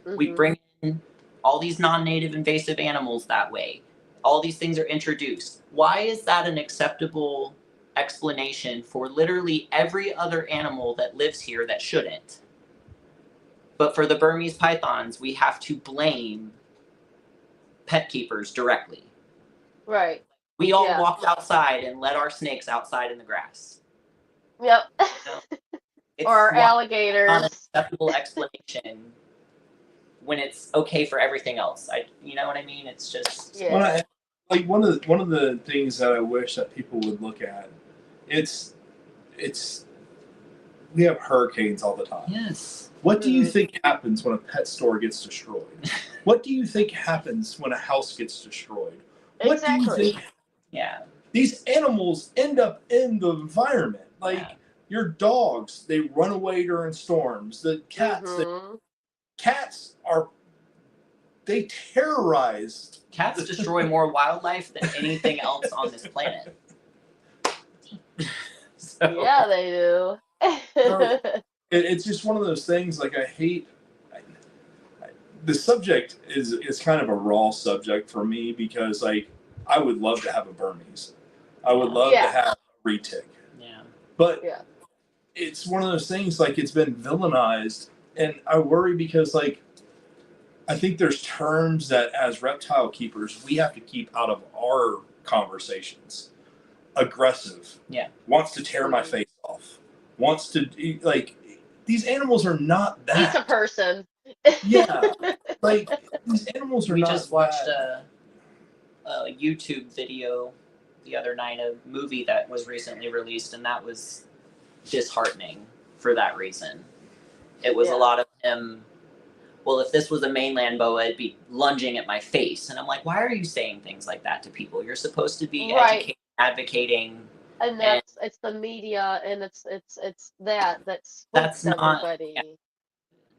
We bring in all these non-native invasive animals that way. All these things are introduced. Why is that an acceptable explanation for literally every other animal that lives here that shouldn't? But for the Burmese pythons, we have to blame pet keepers directly. Right. We all walked outside and let our snakes outside in the grass. Yep. Or alligators. Not an acceptable explanation when it's okay for everything else. You know what I mean? It's just like one of the things that I wish that people would look at. It's we have hurricanes all the time. Yes. What do you think happens when a pet store gets destroyed? What do you think happens when a house gets destroyed? What do you think? Yeah. These animals end up in the environment. Like your dogs, they run away during storms. The cats, they terrorize. Cats destroy more wildlife than anything else on this planet. Yeah, they do. It's just one of those things. Like the subject is kind of a raw subject for me because like I would love to have a Burmese. I would love to have a retic. Yeah. But it's one of those things, like, it's been villainized, and I worry because, like, I think there's terms that, as reptile keepers, we have to keep out of our conversations. Aggressive. Yeah. Wants to tear my face off. Wants to, like, these animals are not that. He's a person. Yeah. Like, these animals are we not just watched a YouTube video the other night, a movie that was recently released, and that was disheartening for that reason. It was a lot of him well, if this was a mainland boa, it'd be lunging at my face. And I'm like, why are you saying things like that to people? You're supposed to be Right. educating, advocating. And it's the media, and it's that That's spooks not. everybody.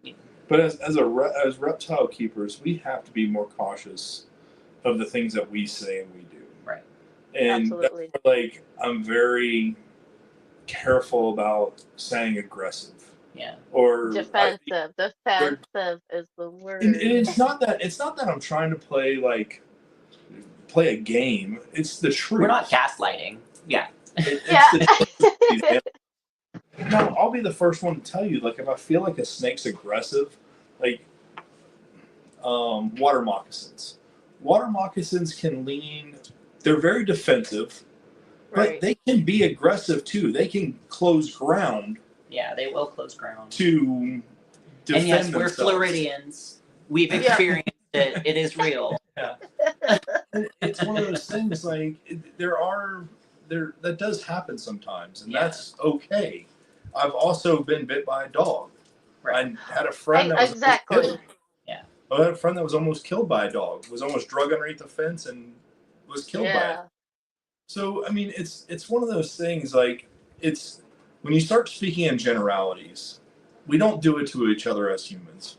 Yeah. But as reptile keepers, we have to be more cautious of the things that we say and we do. Right. And Absolutely. that's where, like, I'm very careful about saying aggressive. Yeah. Defensive. Defensive is the word. And it's not that I'm trying to play a game. It's the truth. We're not gaslighting. Yeah. Yeah. The truth. Now, I'll be the first one to tell you, like, if I feel like a snake's aggressive, like, water moccasins. Water moccasins can lean, they're very defensive, but Right. they can be aggressive too. They can close ground Yeah, they will close ground. to defend And yes, we're themselves. Floridians. We've Yeah. experienced it. It is real. Yeah. It's one of those things, like, that does happen sometimes, and Yeah. that's okay. I've also been bit by a dog. Right. I had a friend that was Exactly. almost killed. Yeah. I had a friend that was almost killed by a dog. Was almost drug underneath the fence and was killed by it. Yeah. So I mean, it's one of those things. Like, it's when you start speaking in generalities, we don't do it to each other as humans.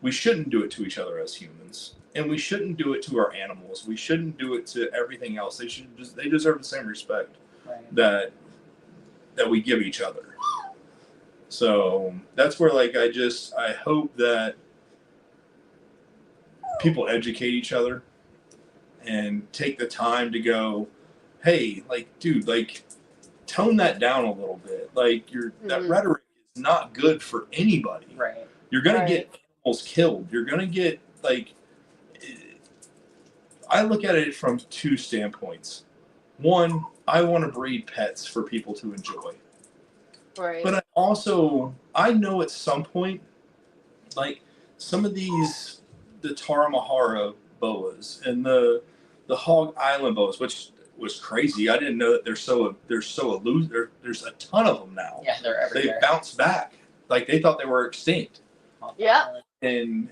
We shouldn't do it to each other as humans, and we shouldn't do it to our animals. We shouldn't do it to everything else. They deserve the same respect Right. that we give each other. So that's where, like, I hope that people educate each other and take the time to go, hey, like, dude, like, tone that down a little bit. Like, that Mhm. rhetoric is not good for anybody. Right. You're gonna Right. get animals killed. You're gonna get, like, I look at it from two standpoints. One, I want to breed pets for people to enjoy. Right. But I know at some point, like, some of these, the Taramahara boas and the Hog Island boas, which was crazy. I didn't know that they're so elusive. There's a ton of them now. Yeah, they're They everywhere. bounced back. Like, they thought they were extinct. Yeah. And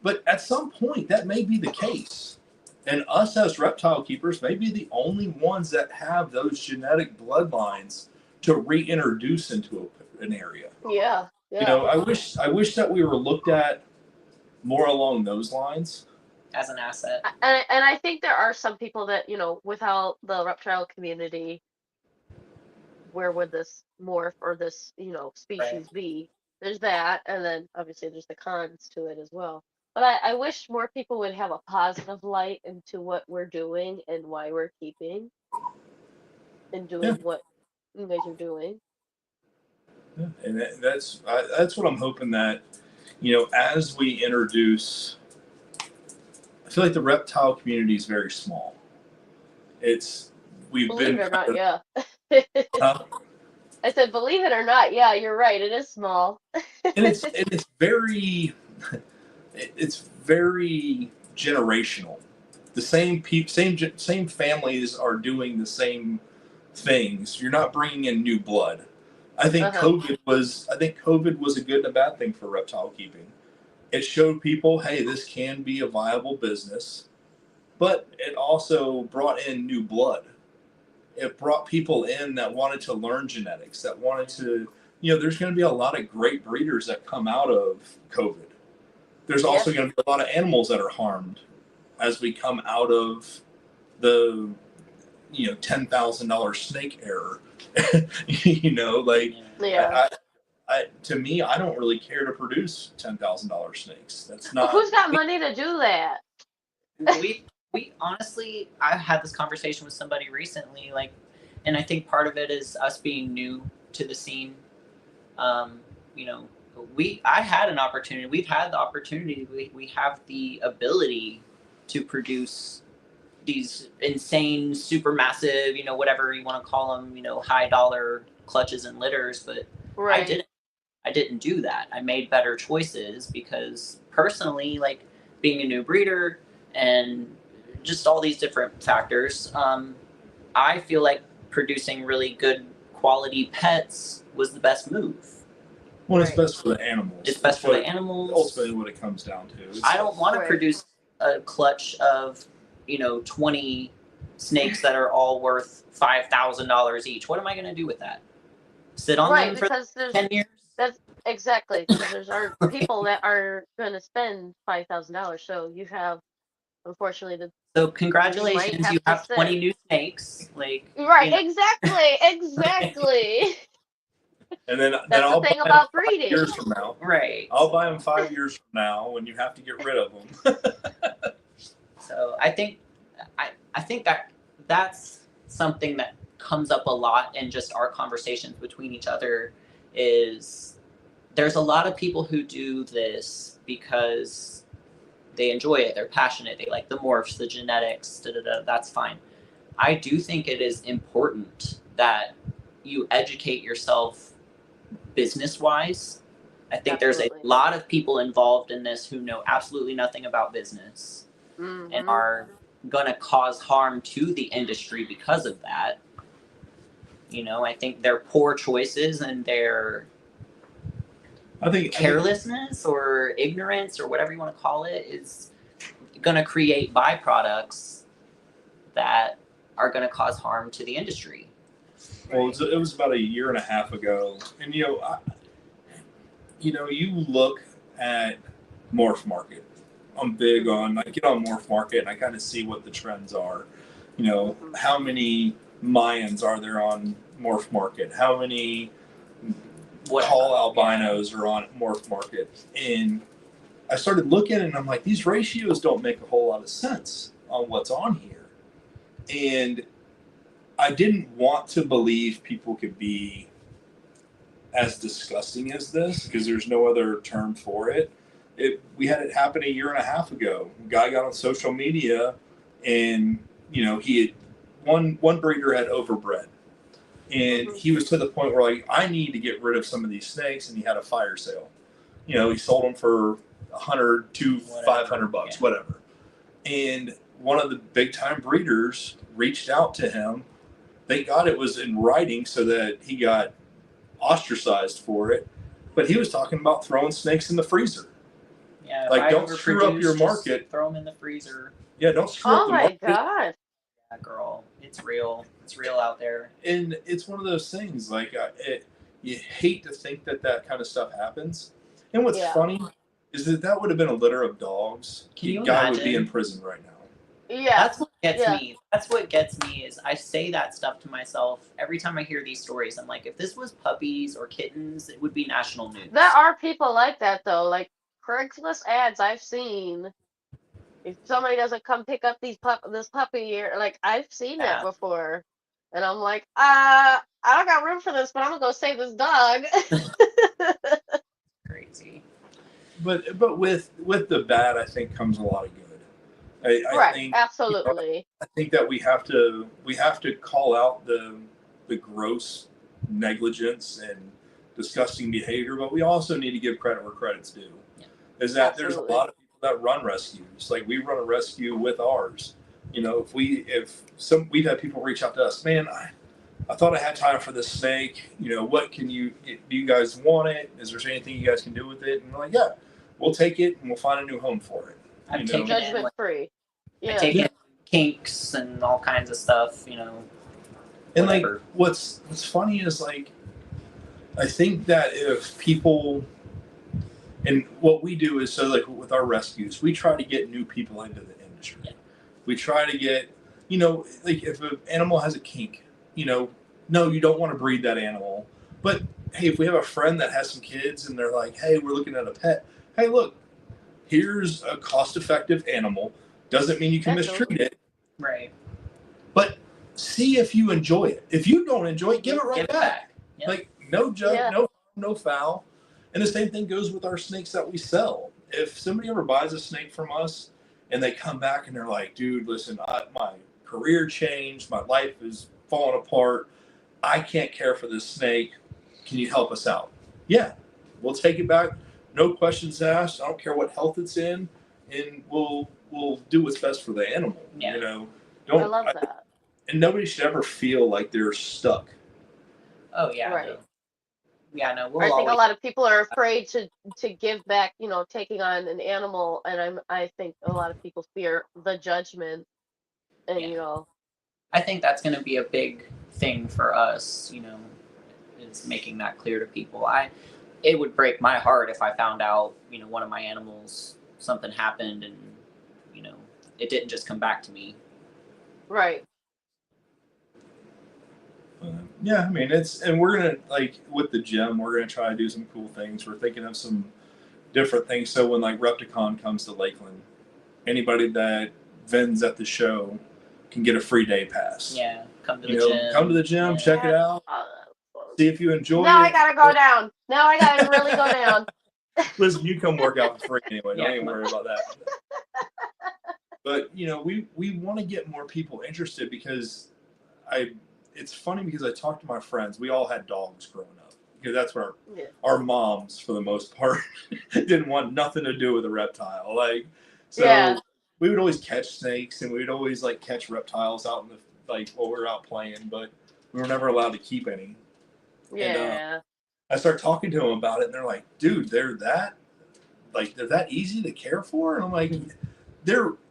but at some point that may be the case, and us as reptile keepers may be the only ones that have those genetic bloodlines to reintroduce into an area. Yeah. Yeah. You know, I wish that we were looked at more along those lines. As an asset. And I think there are some people that, without the reptile community, where would this morph or this, species be? There's that, and then obviously there's the cons to it as well. But I wish more people would have a positive light into what we're doing and why we're keeping and doing what you guys are doing. Yeah. And that's what I'm hoping that, as we introduce, I feel like the reptile community is very small. We've Believe been it or not, yeah. uh, I said, believe it or not, yeah, you're right. It is small. and it's very generational. The same families are doing the same things. You're not bringing in new blood. I think COVID was a good and a bad thing for reptile keeping. It showed people, hey, this can be a viable business, but it also brought in new blood. It brought people in that wanted to learn genetics, that wanted to, there's going to be a lot of great breeders that come out of COVID. There's also going to be a lot of animals that are harmed as we come out of the, $10,000 snake error. Yeah. To me, I don't really care to produce $10,000 snakes. That's not. Who's got money to do that? We honestly, I had this conversation with somebody recently, and I think part of it is us being new to the scene. I had an opportunity. We've had the opportunity. We have the ability to produce these insane, super massive, whatever you want to call them, high dollar clutches and litters, but Right. I didn't do that. I made better choices because personally, being a new breeder and just all these different factors, I feel like producing really good quality pets was the best move. Well, it's Right. best for the animals. It's best for what- the animals. Ultimately, what it comes down to. It's I don't want to Right. produce a clutch of, 20 snakes that are all worth $5,000 each. What am I going to do with that? Sit on Right, them for because there's 10 years? that's exactly because there's are people that are going to spend $5,000. So you have, unfortunately, So you congratulations, might you have have to 20 sit. new snakes. Like, Right, you know. exactly. And then That's the I'll thing buy them about 5 breeding. years from now. Right. I'll buy them 5 years from now when you have to get rid of them. So I think that that's something that comes up a lot in just our conversations between each other is there's a lot of people who do this because they enjoy it, they're passionate, they like the morphs, the genetics, that's fine. I do think it is important that you educate yourself business wise. I think there's a Absolutely. lot of people involved in this who know absolutely nothing about business and Mhm. are going to cause harm to the industry because of that. I think their poor choices and their I think carelessness or ignorance or whatever you want to call it is going to create byproducts that are going to cause harm to the industry. Well, it was about a year and a half ago, and you look at Morph Market. I'm big on. I get on Morph Market and I kind of see what the trends are. How many Mayans are there on Morph Market? How many tall albinos are on Morph Market? And I started looking and I'm like, these ratios don't make a whole lot of sense on what's on here. And I didn't want to believe people could be as disgusting as this because there's no other term for it. We had it happen a year and a half ago. A guy got on social media and he had one breeder had overbred. And he was to the point where like, I need to get rid of some of these snakes, and he had a fire sale. He sold them for $100 to $500, whatever. And one of the big time breeders reached out to him. Thank God it was in writing so that he got ostracized for it. But he was talking about throwing snakes in the freezer. Yeah, like don't screw up your market. Throw them in the freezer. Yeah, don't screw up Oh the my market. God. Yeah, girl, it's real. It's real out there. And it's one of those things like you hate to think that kind of stuff happens. And what's funny is that would have been a litter of dogs. Can you guy imagine? would be in prison right now. Yeah. That's what gets me. That's what gets me is I say that stuff to myself every time I hear these stories. I'm like, if this was puppies or kittens, it would be national news. There are people like that though. Like Craigslist ads I've seen. If somebody doesn't come pick up this puppy, or like I've seen that before, and I'm like, I don't got room for this, but I'm gonna go save this dog. Crazy. But with the bad, I think comes a lot of good. I think Absolutely. I think that we have to call out the gross negligence and disgusting behavior, but we also need to give credit where credit's due. Is that there's a lot of people that run rescues. Like we run a rescue with ours. We've had people reach out to us, man, I thought I had time for this snake. What do you guys want it? Is there anything you guys can do with it? And we're like, yeah, we'll take it and we'll find a new home for it. I've taken judgment free. I take in kinks and all kinds of stuff, And like what's funny is like I think that if people and what we do is so like with our rescues, we try to get new people into the industry. Yeah. We try to get like if an animal has a kink, no, you don't want to breed that animal. But hey, if we have a friend that has some kids and they're like, hey, we're looking at a pet. Hey, look, here's a cost-effective animal. Doesn't mean you can mistreat it. Right. But see if you enjoy it. If you don't enjoy it, give it right back. Yep. Like no judge, no foul. And the same thing goes with our snakes that we sell. If somebody ever buys a snake from us and they come back and they're like, dude, listen, my career changed. My life is falling apart. I can't care for this snake. Can you help us out? Yeah, we'll take it back. No questions asked. I don't care what health it's in. And we'll do what's best for the animal. Yeah. I love that. And nobody should ever feel like they're stuck. Oh yeah. Right. Yeah, no, we'll I think a always. lot of people are afraid to give back, taking on an animal, and I think a lot of people fear the judgment, and Yeah. I think that's going to be a big thing for us, is making that clear to people. It would break my heart if I found out, one of my animals, something happened and, you know, it didn't just come back to me. right. Yeah, I mean and we're gonna like with the gym, we're gonna try to do some cool things. We're thinking of some different things. So when like Repticon comes to Lakeland, anybody that vends at the show can get a free day pass. Yeah, come to the gym. Come to the gym, Yeah. check it out, see if you enjoy Now it. I gotta go down. Now I gotta really go down. Listen, you come work out for free anyway. Don't Yeah, even come on. worry about that. But we want to get more people interested because it's funny because I talked to my friends. We all had dogs growing up because that's where our moms, for the most part, didn't want nothing to do with a reptile. We would always catch snakes and we'd always like catch reptiles out in the while we were out playing, but we were never allowed to keep any. Yeah. And I start talking to them about it, and they're like, "Dude, they're that easy to care for?" And I'm like,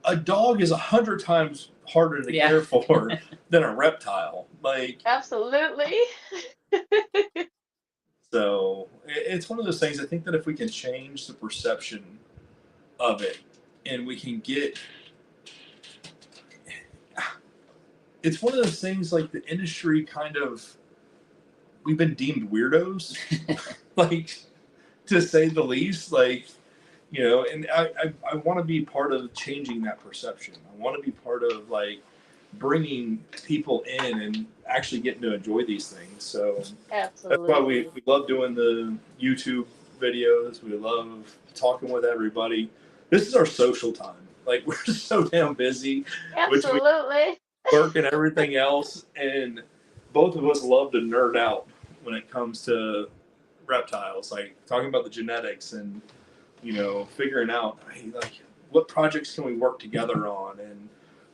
a dog is 100 times harder to care for than a reptile. Absolutely. So it's one of those things. I think that if we can change the perception of it, and we can it's one of those things like the industry we've been deemed weirdos, to say the least, and I want to be part of changing that perception. I want to be part of bringing people in and actually getting to enjoy these things. So absolutely, that's why we love doing the YouTube videos. We love talking with everybody. This is our social time. We're so damn busy. Absolutely. Work and everything else, and both of us love to nerd out when it comes to reptiles, talking about the genetics and figuring out what projects can we work together on. And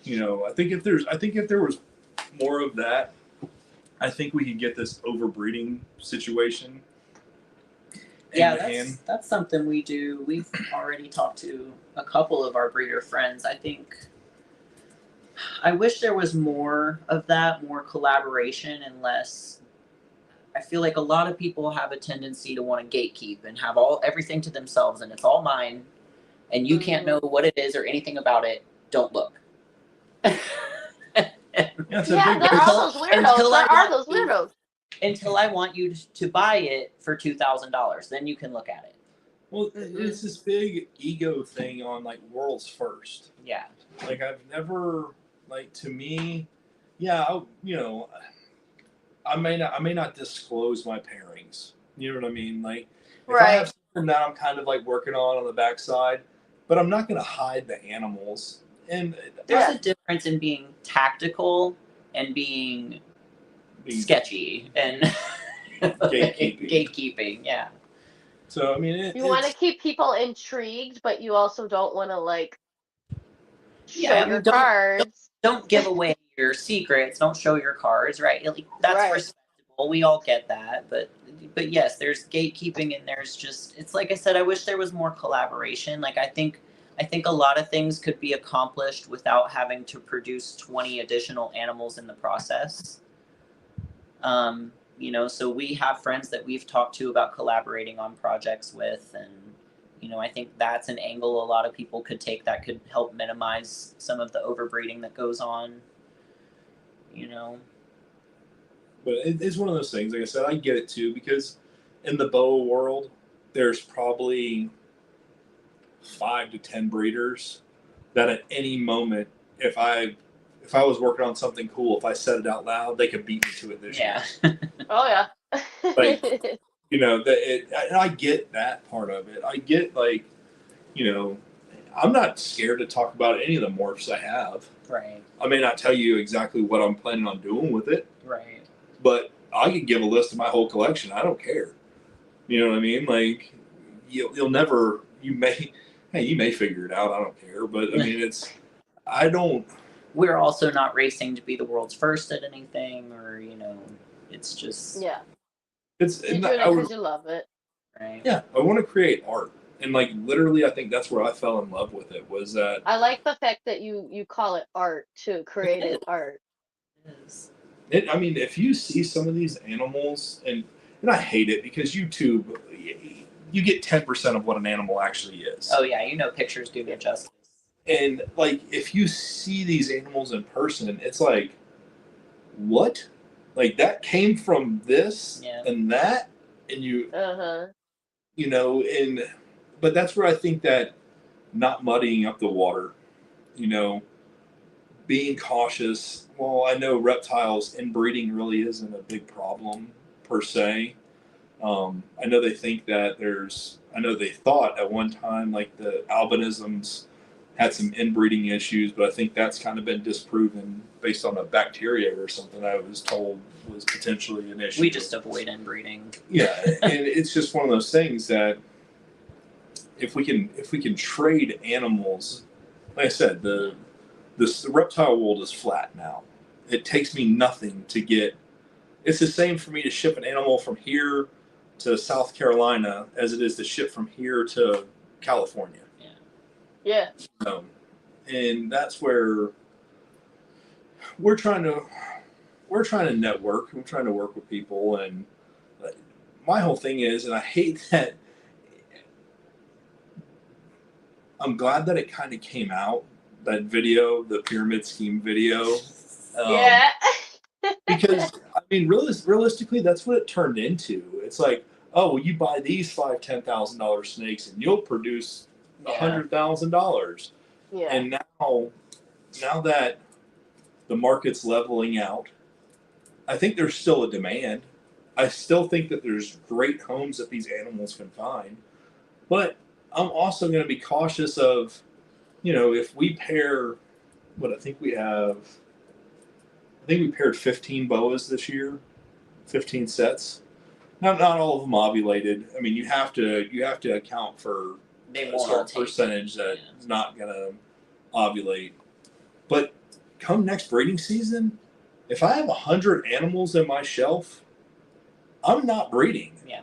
I think if there was more of that, I think we could get this overbreeding situation. Yeah, that's something we do. We've already talked to a couple of our breeder friends. I wish there was more of that, more collaboration, and less. I feel like a lot of people have a tendency to want to gatekeep and have everything to themselves, and it's all mine, and you can't know what it is or anything about it. Don't look. There are those weirdos. Until I want you to buy it for $2,000, then you can look at it. Well, it's this big ego thing on world's first. Yeah. I've never to me, yeah, I may not disclose my pairings. You know what I mean? If I have something that I'm kind of working on the backside, but I'm not going to hide the animals. And there's a difference in being tactical and being sketchy and gatekeeping. Yeah. So I mean, you want to keep people intrigued, but you also don't want to show your cards. Don't give away your secrets. Don't show your cards. Right. That's respectable. We all get that, but yes, there's gatekeeping, and there's just, it's like I said, I wish there was more collaboration. I think a lot of things could be accomplished without having to produce 20 additional animals in the process. So we have friends that we've talked to about collaborating on projects with, and I think that's an angle a lot of people could take that could help minimize some of the overbreeding that goes on. But it's one of those things. Like I said, I get it too, because in the boa world, there's probably 5 to 10 breeders that at any moment, if I was working on something cool, if I said it out loud, they could beat me to it this year. Oh yeah. And I get that part of it. I get I'm not scared to talk about any of the morphs I have. Right. I may not tell you exactly what I'm planning on doing with it. Right. But I can give a list of my whole collection. I don't care. You know what I mean? You'll never. You may figure it out. I don't care. But I mean, I don't. We're also not racing to be the world's first at anything, or it's just. Yeah. You're doing it because you love it. Right. Yeah, I want to create art, and like literally, I think that's where I fell in love with it. Was that I like the fact that you call it art too, created art. It is. I mean, if you see some of these animals, and I hate it because YouTube, you get 10% of what an animal actually is. Oh yeah, pictures do it justice. And like, if you see these animals in person, it's like, what? Like that came from this and that, and but that's where I think that not muddying up the water, being cautious. Well, I know reptiles inbreeding really isn't a big problem per se. I know they think that I know they thought at one time like the albinisms had some inbreeding issues, but I think that's kind of been disproven based on a bacteria or something I was told was potentially an issue. We just avoid inbreeding. Yeah, and it's just one of those things that if we can trade animals, like I said, the reptile world is flat now. It takes me nothing to get. It's the same for me to ship an animal from here to South Carolina as it is to ship from here to California. Yeah. And that's where we're trying to network. We're trying to work with people, and my whole thing is, and I hate that. I'm glad that it kind of came out, that video, the pyramid scheme video. Yeah. Because I mean, realistically, that's what it turned into. It's like, oh, well, you buy these $5,000-$10,000 snakes, and you'll produce $100,000. Yeah. And now that the market's leveling out, I think there's still a demand. I still think that there's great homes that these animals can find, but I'm also going to be cautious of, if we pair, I think we paired 15 boas this year, 15 sets. Not all of them ovulated. I mean, you have to account for a certain percentage that's not going to ovulate. But come next breeding season, if I have 100 animals in my shelf, I'm not breeding. Yeah.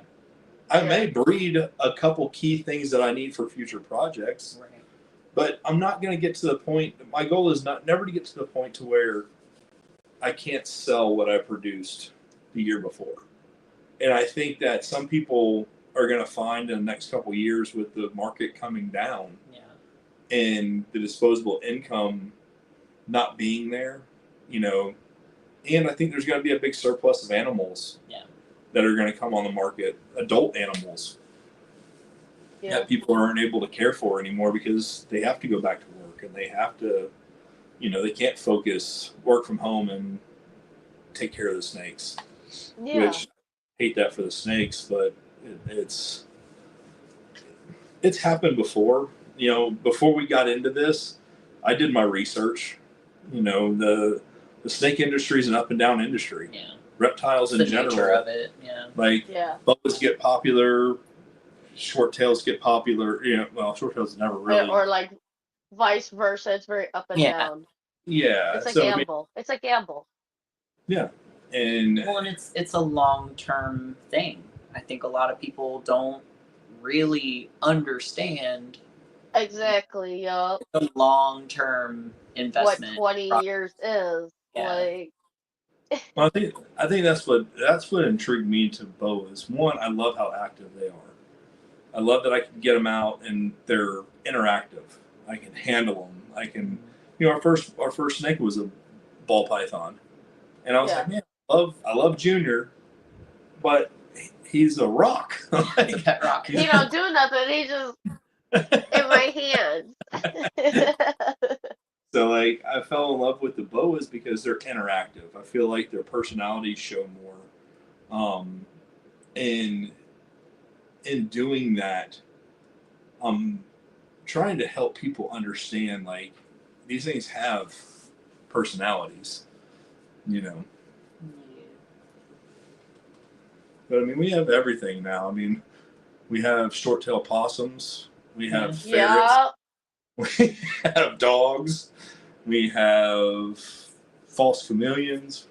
I may breed a couple key things that I need for future projects, Right. but I'm not going to get to the point. My goal is never to get to the point to where I can't sell what I produced the year before. And I think that some people are going to find in the next couple of years with the market coming down and the disposable income not being there, and I think there's going to be a big surplus of animals that are going to come on the market, adult animals that people aren't able to care for anymore because they have to go back to work and they have to, they can't work from home and take care of the snakes. Yeah. Which I hate that for the snakes, but it's happened before. Before we got into this, I did my research. The snake industry is an up and down industry. Yeah. Reptiles in general. The nature of it. Yeah. Like boas get popular, short tails get popular. Well, short tails never really. Or like vice versa. It's very up and down. Yeah. It's a gamble. It's a gamble. Yeah. And it's a long-term thing. I think a lot of people don't really understand exactly the long-term investment. What 20 years is. Like well, I think that's what intrigued me to boas. One, I love how active they are. I love that I can get them out and they're interactive. I can handle them. I can, our first snake was a ball python, and I was like, man, I love Junior, but he's a rock. He's a pet rock. He don't do nothing. He just in my hands. So like I fell in love with the boas because they're interactive. I feel like their personalities show more. And in doing that, I'm trying to help people understand like these things have personalities, But I mean, we have everything now. I mean, we have short-tailed possums. We have ferrets. We have dogs. We have false chameleons,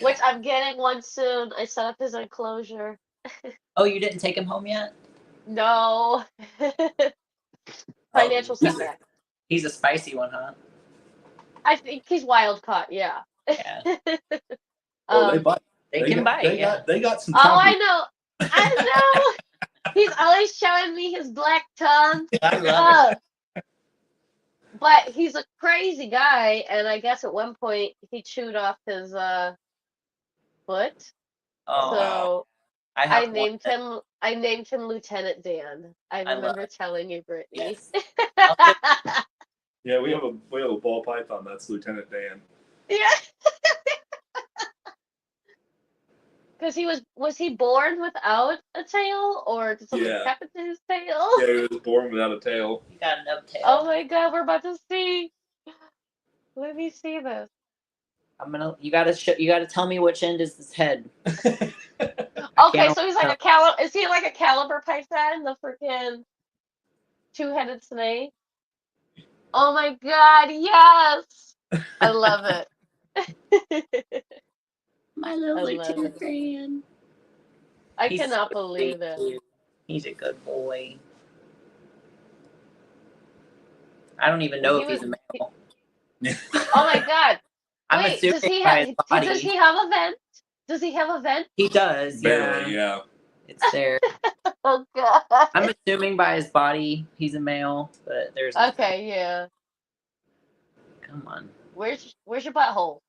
Which I'm getting one soon. I set up his enclosure. Oh, you didn't take him home yet? No. Financial setback. He's a spicy one, huh? I think he's wild caught, yeah. Yeah. Oh, they bite. They can bite. They got some. Oh, temper. I know. I know. He's always showing me his black tongue. I love it. But he's a crazy guy, and I guess at one point he chewed off his foot. Oh, So I I have one named that him. I named him Lieutenant Dan. I I love. remember telling you, Brittany. Yes. I'll take- Yeah, we have a ball python. That's Lieutenant Dan. Yeah. Because was he born without a tail, or did something Yeah. happen to his tail? Yeah, he was born without a tail. You got a nub tail. Oh my God, we're about to see. Let me see this. You gotta tell me which end is his head. Okay, so he's like is he like a caliber python, the freaking two-headed snake? Oh my God, yes! I love it. My little I love Lieutenant it. Dan. I He's cannot so believe sweet, it. too. He's a good boy. I don't even know if he's a male. Oh my God. I'm Wait, assuming by his body. does he have a vent? Does he have a vent? He does, Barely, yeah. It's there. Oh God. I'm assuming by his body he's a male, but there's Okay, yeah. Come on. Where's your butthole?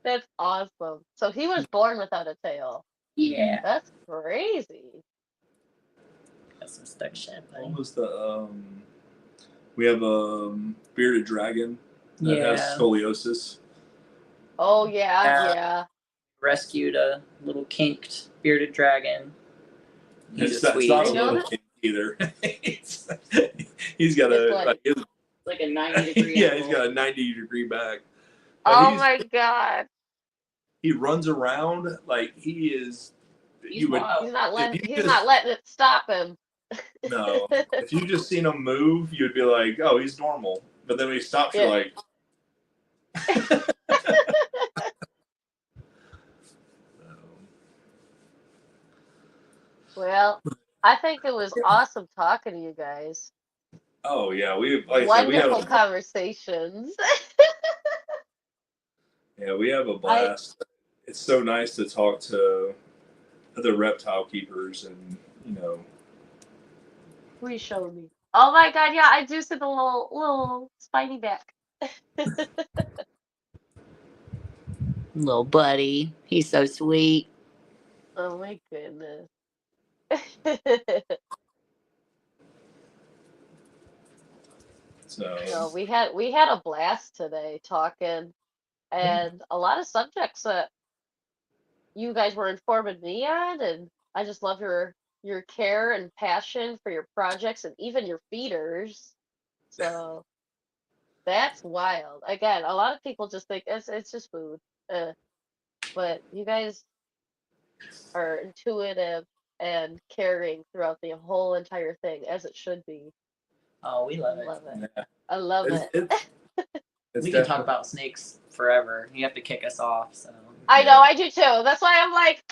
That's awesome. So he was born without a tail. Yeah. That's crazy. Got some stuck shit, buddy. What was the we have a bearded dragon that has scoliosis. Oh yeah. Rescued a little kinked bearded dragon. He's a sweetie. It's not a little kink either. he's got like a 90-degree yeah, he's got a 90-degree back. Oh my God. He runs around like he is. He's wild. He's not letting it stop him. No, if you just seen him move, you'd be like, "Oh, he's normal." But then when he stops, you're like, Well, I think it was awesome talking to you guys. "Oh yeah, Wonderful conversations." Yeah, we have a blast. It's so nice to talk to other reptile keepers, and Please show me. Oh my God, yeah, I do see the little spiny back. Little buddy. He's so sweet. Oh my goodness. So No, we had a blast today talking, and a lot of subjects that you guys were informing me on, and I just love your care and passion for your projects and even your feeders. So that's wild. Again, a lot of people just think it's just food, but you guys are intuitive and caring throughout the whole entire thing, as it should be. Oh, we love it. yeah. I love it. We can talk about snakes forever. You have to kick us off, so. I know, I do too. That's why I'm like.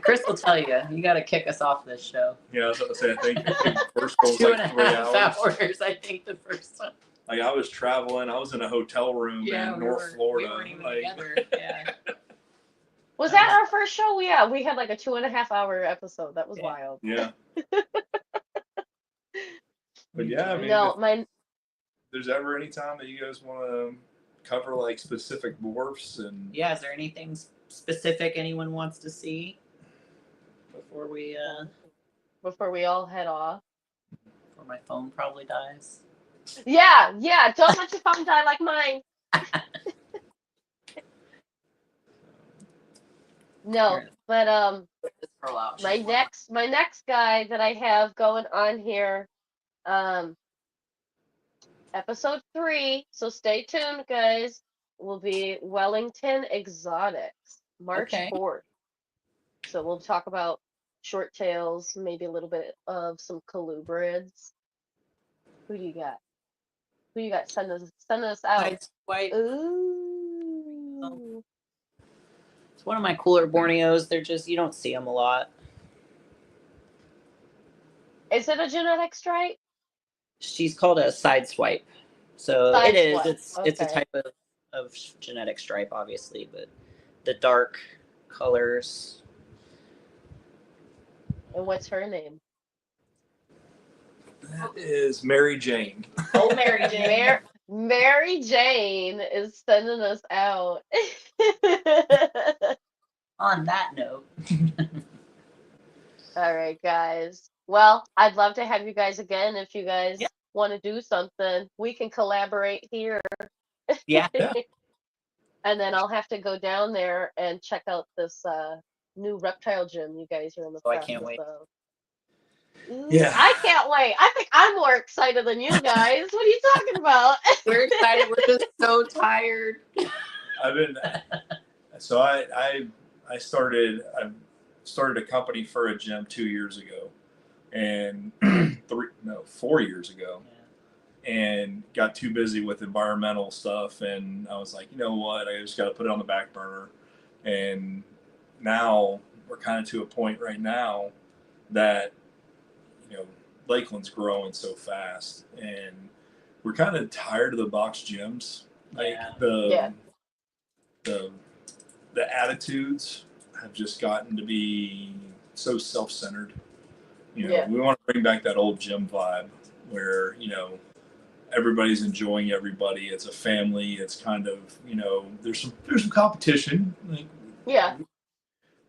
Chris will tell you. You got to kick us off this show. Yeah, I was about to say. I think the first one was 2.5 hours. I think the first one. Like I was traveling. I was in a hotel room in North Florida. We weren't even together. Yeah. Was that our first show? Yeah, we had like a 2.5 hour episode. That was wild. Yeah. But yeah, I mean, no, there's ever any time that you guys want to cover like specific morphs and yeah, is there anything specific anyone wants to see before we all head off? Before my phone probably dies. Yeah, don't let your phone die like mine. No, but my next guy that I have going on here, episode 3, so stay tuned, guys, will be Wellington Exotics, March 4th. So we'll talk about short tails, maybe a little bit of some colubrids. Who do you got? Who you got? Send us out. It's white. Ooh. It's one of my cooler Borneos. They're just, you don't see them a lot. Is it a genetic stripe? She's called a side swipe. So Side it is. swipe. It's a Okay. type of genetic stripe, obviously, but the dark colors. And what's her name? That is Mary Jane. Oh, Mary Jane. Mary Jane is sending us out. On that note. All right, guys. Well, I'd love to have you guys again. If you guys Yeah. want to do something, we can collaborate here. Yeah. And then I'll have to go down there and check out this new reptile gym you guys are in the Oh, I process can't wait. of. Ooh, Yeah. I can't wait. I think I'm more excited than you guys. What are you talking about? We're excited. We're just so tired. I've been so I started a company for a gym 2 years ago, and 4 years ago, and got too busy with environmental stuff, and I was like, you know what, I just got to put it on the back burner. And now we're kind of to a point right now that, you know, Lakeland's growing so fast, and we're kind of tired of the box gyms. Like Yeah. the attitudes have just gotten to be so self-centered. You know, Yeah. we want to bring back that old gym vibe where, you know, everybody's enjoying everybody. It's a family. It's kind of, you know, there's some competition. Like, Yeah.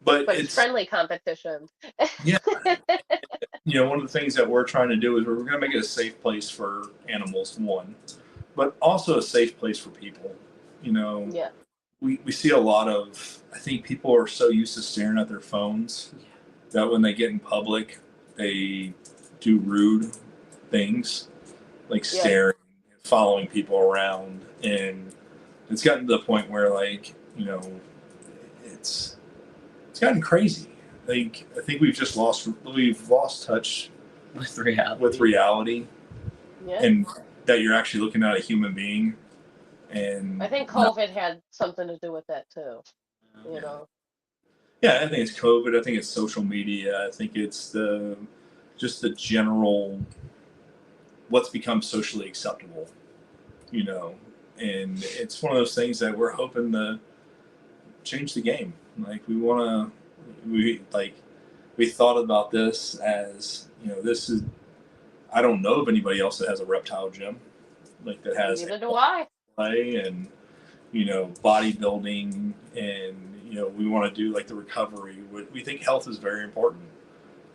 but But it's friendly competition. Yeah. You know, one of the things that we're trying to do is we're going to make it a safe place for animals, one, but also a safe place for people. You know, Yeah. we see a lot of, I think people are so used to staring at their phones that when they get in public, they do rude things like staring, following people around. And it's gotten to the point where, like, you know, it's gotten crazy. Like, I think we've lost touch With reality. with reality, Yeah. and that you're actually looking at a human being. And I think COVID had something to do with that too. You know. yeah, I think it's COVID. I think it's social media. I think it's just the general what's become socially acceptable. You know, and it's one of those things that we're hoping to change the game. Like, we thought about this as, you know, this is, I don't know of anybody else that has a reptile gym like that has Neither do I. play and, you know, bodybuilding, and, you know, we want to do like the recovery. We think health is very important,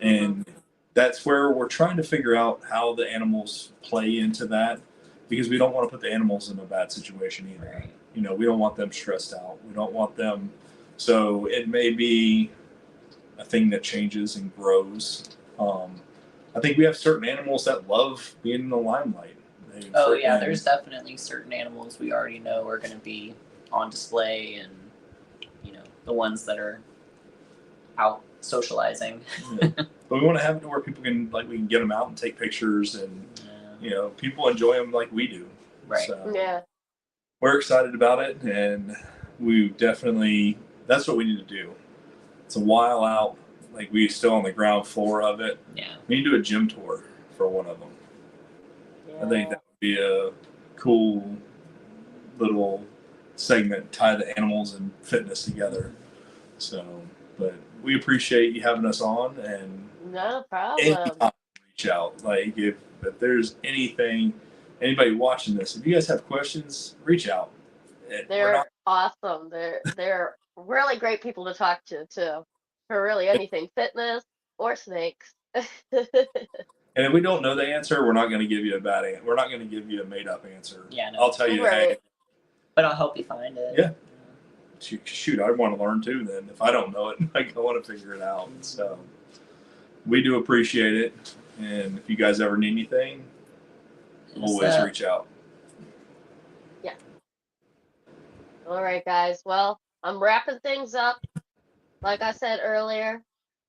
and that's where we're trying to figure out how the animals play into that, because we don't want to put the animals in a bad situation either. Right. You know, we don't want them stressed out. We don't want them. So it may be a thing that changes and grows. I think we have certain animals that love being in the limelight. Oh yeah, there's definitely certain animals we already know are going to be on display, and, you know, the ones that are out socializing. Yeah. But we want to have it to where people can, like, we can get them out and take pictures, and you know, people enjoy them like we do. Right. So Yeah. we're excited about it, and we definitely, that's what we need to do. It's a while out. Like, we still on the ground floor of it. Yeah. We need to do a gym tour for one of them. Yeah. I think that would be a cool little segment, tie the animals and fitness together. So, but we appreciate you having us on, and No problem. anytime reach out. Like, if there's anything, anybody watching this, if you guys have questions, reach out. They're awesome. They're really great people to talk to too. For really anything, fitness or snakes. And if we don't know the answer, we're not going to give you a bad answer. We're not going to give you a made up answer. Yeah, no. I'll tell you, Right. hey, But I'll help you find it. Yeah. Shoot, I want to learn too. Then, if I don't know it, I want to figure it out. So, we do appreciate it. And if you guys ever need anything, always reach out. Yeah. All right, guys. Well, I'm wrapping things up. Like I said earlier,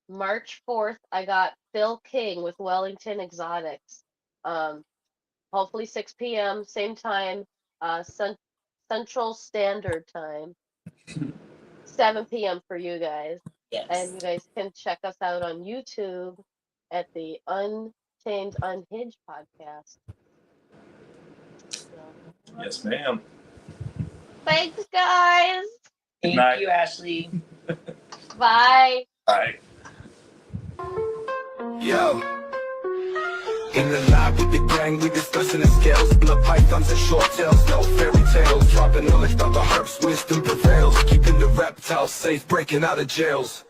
March 4th, I got Phil King with Wellington Exotics. hopefully 6 p.m. same time, Central Standard Time, 7 p.m. for you guys. Yes. And you guys can check us out on YouTube at the Untamed Unhinged podcast. So, Yes, ma'am. thanks, guys. Thank Night. you, Ashley. Bye. Bye. Yo. In the lab with the gang, we discussing the scales. Blood pythons and short tails, no fairy tales. Dropping knowledge about the herbs, wisdom prevails. Keeping the reptiles safe, breaking out of jails.